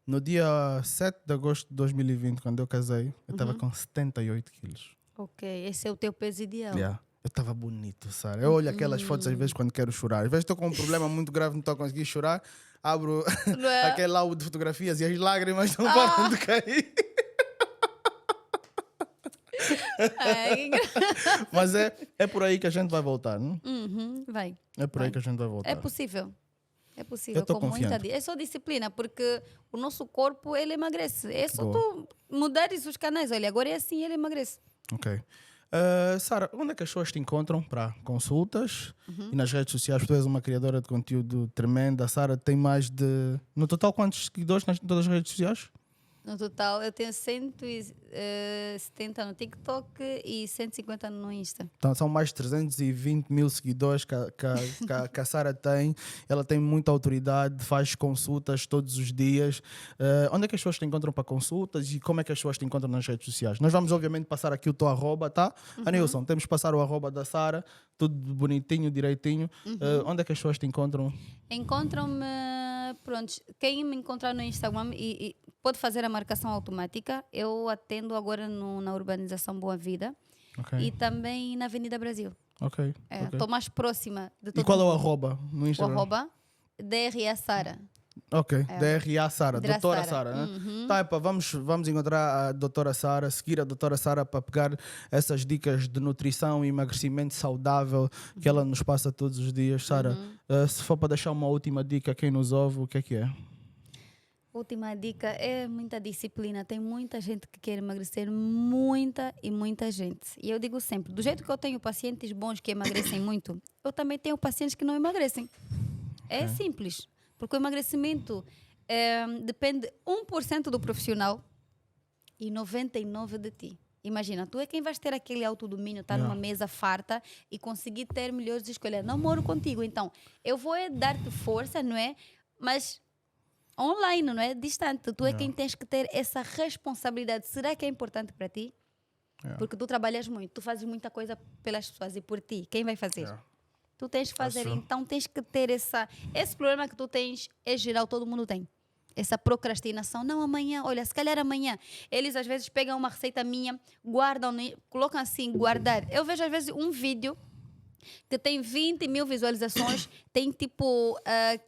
No dia 7 de agosto de 2020, quando eu casei, eu estava com 78 quilos. Ok, esse é o teu peso ideal. Yeah. Eu estava bonito, Sara. Eu olho aquelas fotos às vezes quando quero chorar. Às vezes estou com um problema muito grave, não estou a conseguir chorar. Abro Não é? aquele álbum de fotografias e as lágrimas não param de cair. Ai, que Mas é por aí que a gente vai voltar, não? vai. É por aí que a gente vai voltar. É possível. É Eu possível, tô com muita confiante. É só disciplina, porque o nosso corpo, ele emagrece. É só Boa. tu mudares os canais. Olha, agora é assim, ele emagrece. Ok. Sara, onde é que as pessoas te encontram para consultas? E nas redes sociais, tu és uma criadora de conteúdo tremenda. A Sara tem mais de... No total, quantos seguidores nas todas as redes sociais? No total, eu tenho 170 no TikTok e 150 no Insta. Então, são mais de 320 mil seguidores que a Sara tem. Ela tem muita autoridade, faz consultas todos os dias. Onde é que as pessoas te encontram para consultas e como é que as pessoas te encontram nas redes sociais? Nós vamos, obviamente, passar aqui o teu arroba, tá? Anilson, temos que passar o arroba da Sara, tudo bonitinho, direitinho. Onde é que as pessoas te encontram? Encontram-me, pronto, quem me encontrar no Instagram e pode fazer a marcação automática. Eu atendo agora na urbanização Boa Vida Ok. e também na Avenida Brasil. Ok. Estou mais próxima de todo E qual é o mundo. arroba no O Instagram? arroba DRA Sara. Ok, DRA Sara, DRA doutora Sara. Sara, né? Tá, epa, vamos encontrar a doutora Sara, seguir a doutora Sara para pegar essas dicas de nutrição e emagrecimento saudável que ela nos passa todos os dias. Sara, se for para deixar uma última dica a quem nos ouve, o que é? Última dica é muita disciplina. Tem muita gente que quer emagrecer, muita e muita gente. E eu digo sempre, do jeito que eu tenho pacientes bons que emagrecem muito, eu também tenho pacientes que não emagrecem. É simples, porque o emagrecimento depende 1% do profissional e 99% de ti. Imagina, tu é quem vais ter aquele autodomínio, estar numa mesa farta e conseguir ter melhores escolhas. Não moro contigo, então eu vou dar-te força, não é? Mas online, não é? Distante. Tu é quem tens que ter essa responsabilidade. Será que é importante para ti? Porque tu trabalhas muito, tu fazes muita coisa pelas pessoas e por ti. Quem vai fazer? Tu tens que fazer. Então tens que ter esse problema que tu tens, é geral, todo mundo tem. Essa procrastinação. Não, amanhã, olha, se calhar amanhã. Eles às vezes pegam uma receita minha, guardam, colocam assim, guardar. Eu vejo às vezes um vídeo que tem 20 mil visualizações, tem tipo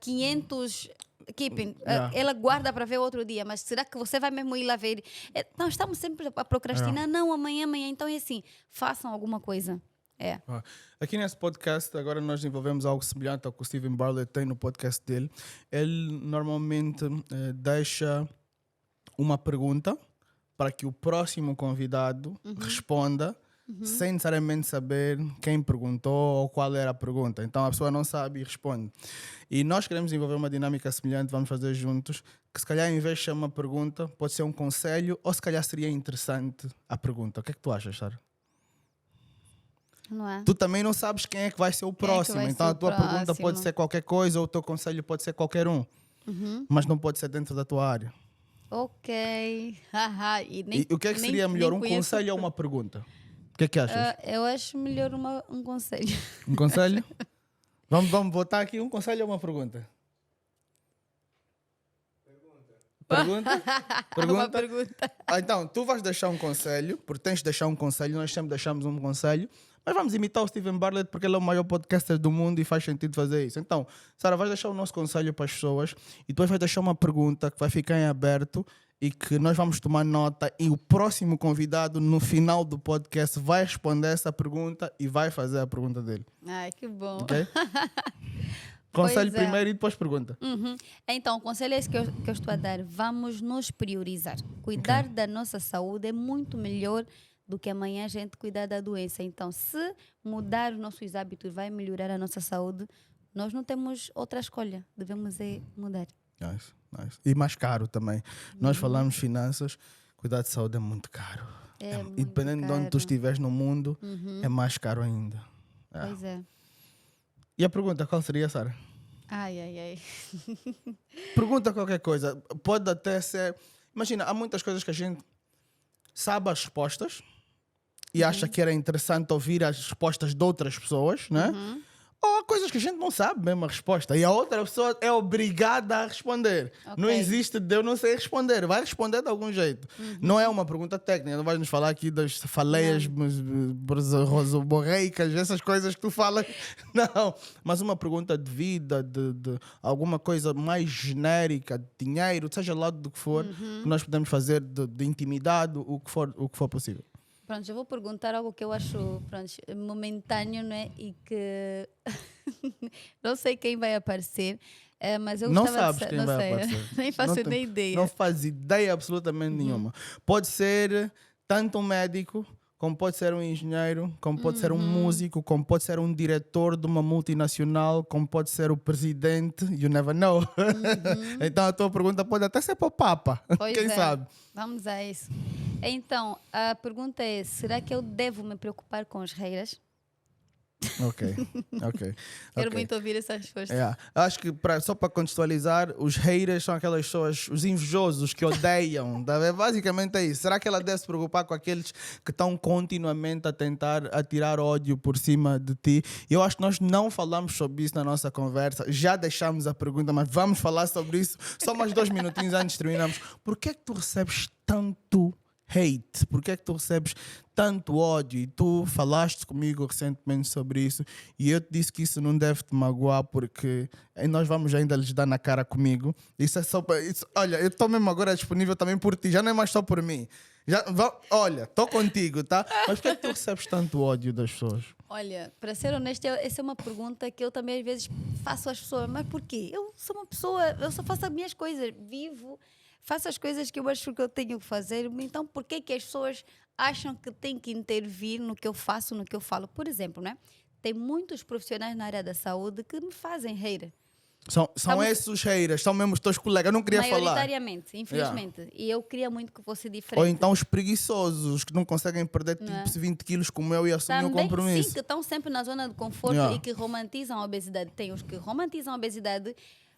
500... Keeping. Ela guarda para ver outro dia, mas será que você vai mesmo ir lá ver? Nós estamos sempre a procrastinar. Não, amanhã. Então é assim, façam alguma coisa. Aqui nesse podcast, agora nós desenvolvemos algo semelhante ao que o Steven Bartlett tem no podcast dele. Ele normalmente deixa uma pergunta para que o próximo convidado responda sem necessariamente saber quem perguntou ou qual era a pergunta. Então a pessoa não sabe e responde. E nós queremos desenvolver uma dinâmica semelhante, vamos fazer juntos, que se calhar em vez de ser uma pergunta, pode ser um conselho ou se calhar seria interessante a pergunta. O que é que tu achas, Sara? Não é? Tu também não sabes quem é que vai ser o próximo. Então a tua pergunta pode ser qualquer coisa ou o teu conselho pode ser qualquer um. Mas não pode ser dentro da tua área. Ok. E o que é que seria melhor, um conselho ou uma pergunta? O que é que achas? Eu acho melhor um conselho. Um conselho? Vamos botar aqui um conselho ou uma pergunta? Pergunta? Uma pergunta. Então, tu vais deixar um conselho, porque tens de deixar um conselho, nós sempre deixamos um conselho, mas vamos imitar o Steven Bartlett porque ele é o maior podcaster do mundo e faz sentido fazer isso. Então, Sara, vais deixar o nosso conselho para as pessoas e depois vais deixar uma pergunta que vai ficar em aberto e que nós vamos tomar nota e o próximo convidado no final do podcast vai responder essa pergunta e vai fazer a pergunta dele. Ai, que bom. Ok? Conselho primeiro e depois pergunta. Então, o conselho é esse que eu estou a dar. Vamos nos priorizar. Cuidar da nossa saúde é muito melhor do que amanhã a gente cuidar da doença. Então, se mudar os nossos hábitos vai melhorar a nossa saúde, nós não temos outra escolha. Devemos mudar. Nice. E mais caro também. Nós falamos finanças, cuidar de saúde é muito caro. E dependendo de onde tu estiveres no mundo, é mais caro ainda. Pois é. E a pergunta, qual seria, Sara? Ai. Pergunta qualquer coisa. Pode até ser... Imagina, há muitas coisas que a gente sabe as respostas e acha que era interessante ouvir as respostas de outras pessoas, né? Ou há coisas que a gente não sabe mesmo a resposta e a outra pessoa é obrigada a responder. Não existe de eu não sei responder, vai responder de algum jeito. Não é uma pergunta técnica, não vais nos falar aqui das faleias borreicas, essas coisas que tu falas. Não, mas uma pergunta de vida, de alguma coisa mais genérica, de dinheiro, seja lá do que for, que nós podemos fazer de intimidade, o que for possível. Pronto, eu vou perguntar algo que eu acho momentâneo, né? E que não sei quem vai aparecer, mas eu não gostava sabes quem vai aparecer. Nem faço nem ideia. Não faz ideia absolutamente nenhuma. Pode ser tanto um médico, como pode ser um engenheiro, como pode ser um músico, como pode ser um diretor de uma multinacional, como pode ser o presidente, you never know. Então a tua pergunta pode até ser para o Papa, quem sabe? Vamos a isso. Então, a pergunta é, será que eu devo me preocupar com os haters? Ok. Quero muito ouvir essa resposta. Acho que só para contextualizar, os haters são aquelas pessoas, os invejosos que odeiam. Basicamente é isso. Será que ela deve se preocupar com aqueles que estão continuamente a tentar atirar ódio por cima de ti? Eu acho que nós não falamos sobre isso na nossa conversa. Já deixamos a pergunta, mas vamos falar sobre isso só mais 2 minutinhos antes de terminarmos. Por que é que tu recebes tanto hate? Por que é que tu recebes tanto ódio? E tu falaste comigo recentemente sobre isso e eu te disse que isso não deve te magoar porque nós vamos ainda lhes dar na cara comigo. Isso é só para... Olha, eu estou mesmo agora disponível também por ti, já não é mais só por mim. Olha, estou contigo, tá? Mas por que é que tu recebes tanto ódio das pessoas? Olha, para ser honesta, essa é uma pergunta que eu também às vezes faço às pessoas. Mas porquê? Eu sou uma pessoa, eu só faço as minhas coisas, vivo, faço as coisas que eu acho que eu tenho que fazer. Então, por que as pessoas acham que têm que intervir no que eu faço, no que eu falo? Por exemplo, né? Tem muitos profissionais na área da saúde que me fazem rir. São esses os haters, são mesmo os teus colegas. Eu não queria falar. Maioritariamente, infelizmente. Yeah. E eu queria muito que fosse diferente. Ou então os preguiçosos, os que não conseguem perder tipo 20 quilos como eu e assumir o Também, compromisso. sim, que estão sempre na zona de conforto Yeah. e que romantizam a obesidade. Tem os que romantizam a obesidade.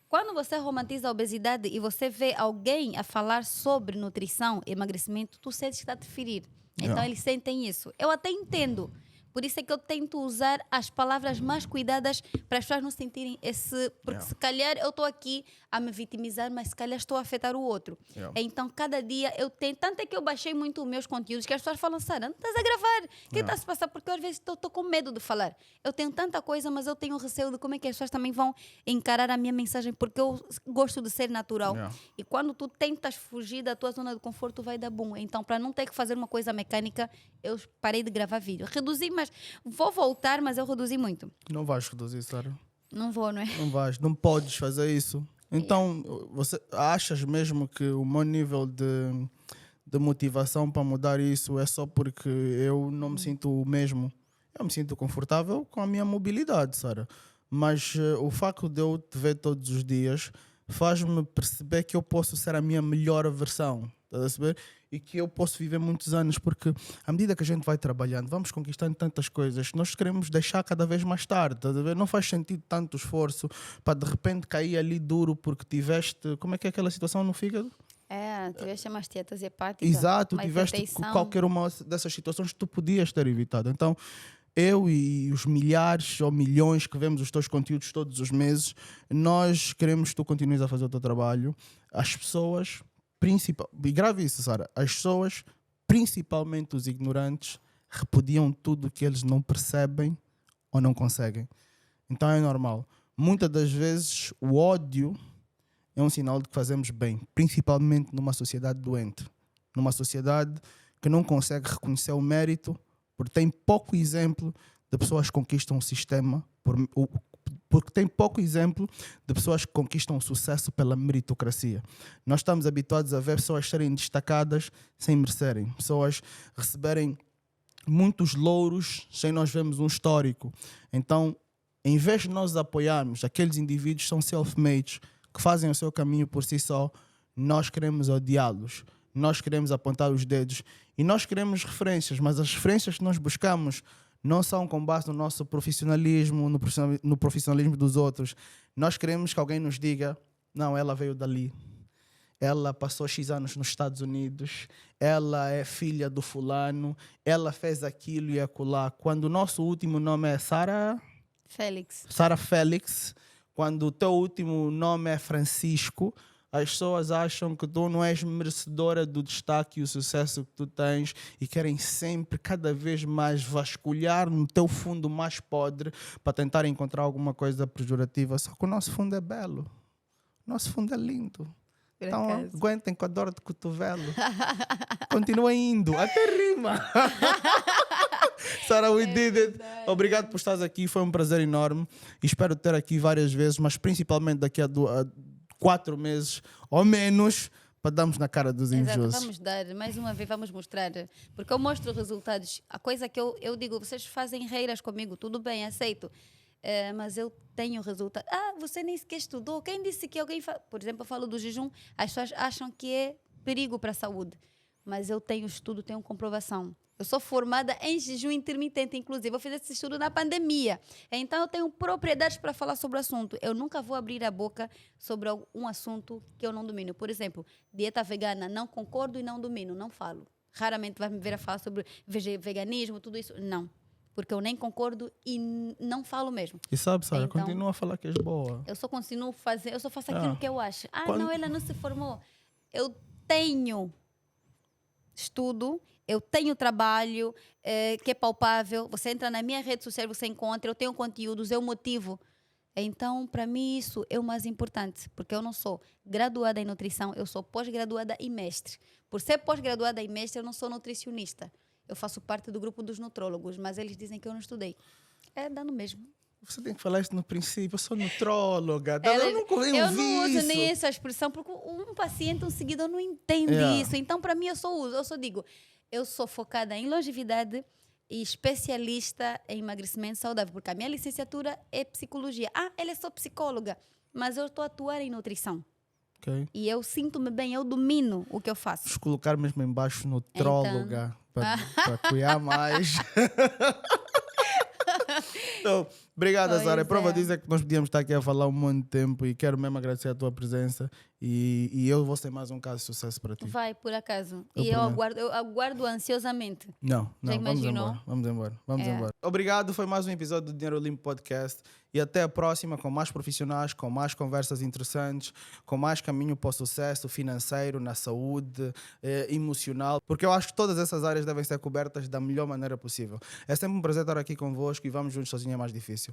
Quando você romantiza a obesidade e você vê alguém a falar sobre nutrição, emagrecimento, tu sentes que está a te ferir. Então Yeah. eles sentem isso. Eu até entendo. Por isso é que eu tento usar as palavras mais cuidadas para as pessoas não sentirem esse... Porque se calhar eu estou aqui a me vitimizar, mas se calhar estou a afetar o outro. Yeah. Então, cada dia eu tento... Tanto é que eu baixei muito os meus conteúdos, que as pessoas falam, Sara, não estás a gravar? O que está a se passar? Porque eu às vezes estou com medo de falar. Eu tenho tanta coisa, mas eu tenho receio de como é que as pessoas também vão encarar a minha mensagem, porque eu gosto de ser natural. Yeah. E quando tu tentas fugir da tua zona de conforto, vai dar bom. Então, para não ter que fazer uma coisa mecânica, eu parei de gravar vídeo. Reduzi, mas vou voltar, mas eu reduzi muito. Não vais reduzir, Sara. Não vou, não é? Não vais, não podes fazer isso. Então, você achas mesmo que o meu nível de motivação para mudar isso é só porque eu não me sinto o mesmo? Eu me sinto confortável com a minha mobilidade, Sara. Mas o facto de eu te ver todos os dias faz-me perceber que eu posso ser a minha melhor versão. Estás a perceber? E que eu posso viver muitos anos, porque à medida que a gente vai trabalhando, vamos conquistando tantas coisas, nós queremos deixar cada vez mais tarde. Estás a ver? Não faz sentido tanto esforço para de repente cair ali duro porque tiveste. Como é que é aquela situação no fígado? Tiveste mastietas hepáticas. Exato, tiveste qualquer uma dessas situações que tu podias ter evitado. Então, eu e os milhares ou milhões que vemos os teus conteúdos todos os meses, nós queremos que tu continues a fazer o teu trabalho. As pessoas, e grave isso, Sara, as pessoas, principalmente os ignorantes, repudiam tudo que eles não percebem ou não conseguem. Então é normal. Muitas das vezes o ódio é um sinal de que fazemos bem, principalmente numa sociedade doente, numa sociedade que não consegue reconhecer o mérito, porque tem pouco exemplo de pessoas que conquistam o sistema, porque tem pouco exemplo de pessoas que conquistam o sucesso pela meritocracia. Nós estamos habituados a ver pessoas serem destacadas sem merecerem, pessoas receberem muitos louros sem nós vermos um histórico. Então, em vez de nós apoiarmos aqueles indivíduos que são self-made, que fazem o seu caminho por si só, nós queremos odiá-los, nós queremos apontar os dedos e nós queremos referências, mas as referências que nós buscamos não são com base no nosso profissionalismo, no profissionalismo dos outros. Nós queremos que alguém nos diga, não, ela veio dali, ela passou X anos nos Estados Unidos, ela é filha do fulano, ela fez aquilo e acolá. Quando o nosso último nome é Sara Félix, quando o teu último nome é Francisco, as pessoas acham que tu não és merecedora do destaque e o sucesso que tu tens e querem sempre, cada vez mais, vasculhar no teu fundo mais podre para tentar encontrar alguma coisa pejorativa. Só que o nosso fundo é belo. O nosso fundo é lindo. Então aguentem com a dor de cotovelo. Continuem indo. Até rima. Sara, we did it. Obrigado por estares aqui. Foi um prazer enorme. E espero te ter aqui várias vezes, mas principalmente daqui a 4 meses ou menos, para darmos na cara dos invejosos. Exato, vamos dar, mais uma vez vamos mostrar, porque eu mostro resultados. A coisa que eu digo, vocês fazem reiras comigo, tudo bem, aceito, mas eu tenho resultado. Você nem sequer estudou, quem disse que alguém por exemplo, eu falo do jejum, as pessoas acham que é perigo para a saúde, mas eu tenho estudo, tenho comprovação. Eu sou formada em jejum intermitente, inclusive. Eu fiz esse estudo na pandemia. Então, eu tenho propriedades para falar sobre o assunto. Eu nunca vou abrir a boca sobre um assunto que eu não domino. Por exemplo, dieta vegana, não concordo e não domino, não falo. Raramente vai me ver a falar sobre veganismo, tudo isso. Não. Porque eu nem concordo e não falo mesmo. E sabe, Sara, então, continua a falar que és boa. Eu só continuo fazer, eu só faço aquilo que eu acho. Não, ela não se formou. Eu tenho estudo, eu tenho trabalho que é palpável. Você entra na minha rede social, você encontra, eu tenho conteúdos, eu motivo. Então, para mim, isso é o mais importante, porque eu não sou graduada em nutrição, eu sou pós-graduada e mestre. Por ser pós-graduada e mestre, eu não sou nutricionista. Eu faço parte do grupo dos nutrólogos, mas eles dizem que eu não estudei. É dando mesmo. Você tem que falar isso no princípio. Eu sou nutróloga. Ela- Eu nunca ouvi eu não uso isso. nem essa expressão, porque um paciente, um seguidor não entende Yeah. isso. Então, para mim, eu só digo, eu sou focada em longevidade e especialista em emagrecimento saudável, porque a minha licenciatura é psicologia. Ah, ela é só psicóloga, mas eu estou a atuar em nutrição. Ok. E eu sinto-me bem, eu domino o que eu faço. Vamos colocar mesmo embaixo nutróloga para cuidar mais. Então, obrigado, Pois Zara. A prova é. disso é que nós podíamos estar aqui a falar um monte de tempo e quero mesmo agradecer a tua presença e eu vou ser mais um caso de sucesso para ti. Vai, por acaso. Eu E eu prometo. aguardo ansiosamente. Não, vamos imaginou? embora. Vamos embora. Vamos É. embora. Obrigado, foi mais um episódio do Dinheiro Limpo Podcast e até a próxima com mais profissionais, com mais conversas interessantes, com mais caminho para o sucesso financeiro, na saúde, emocional, porque eu acho que todas essas áreas devem ser cobertas da melhor maneira possível. É sempre um prazer estar aqui convosco e vamos juntos sozinho é mais difícil.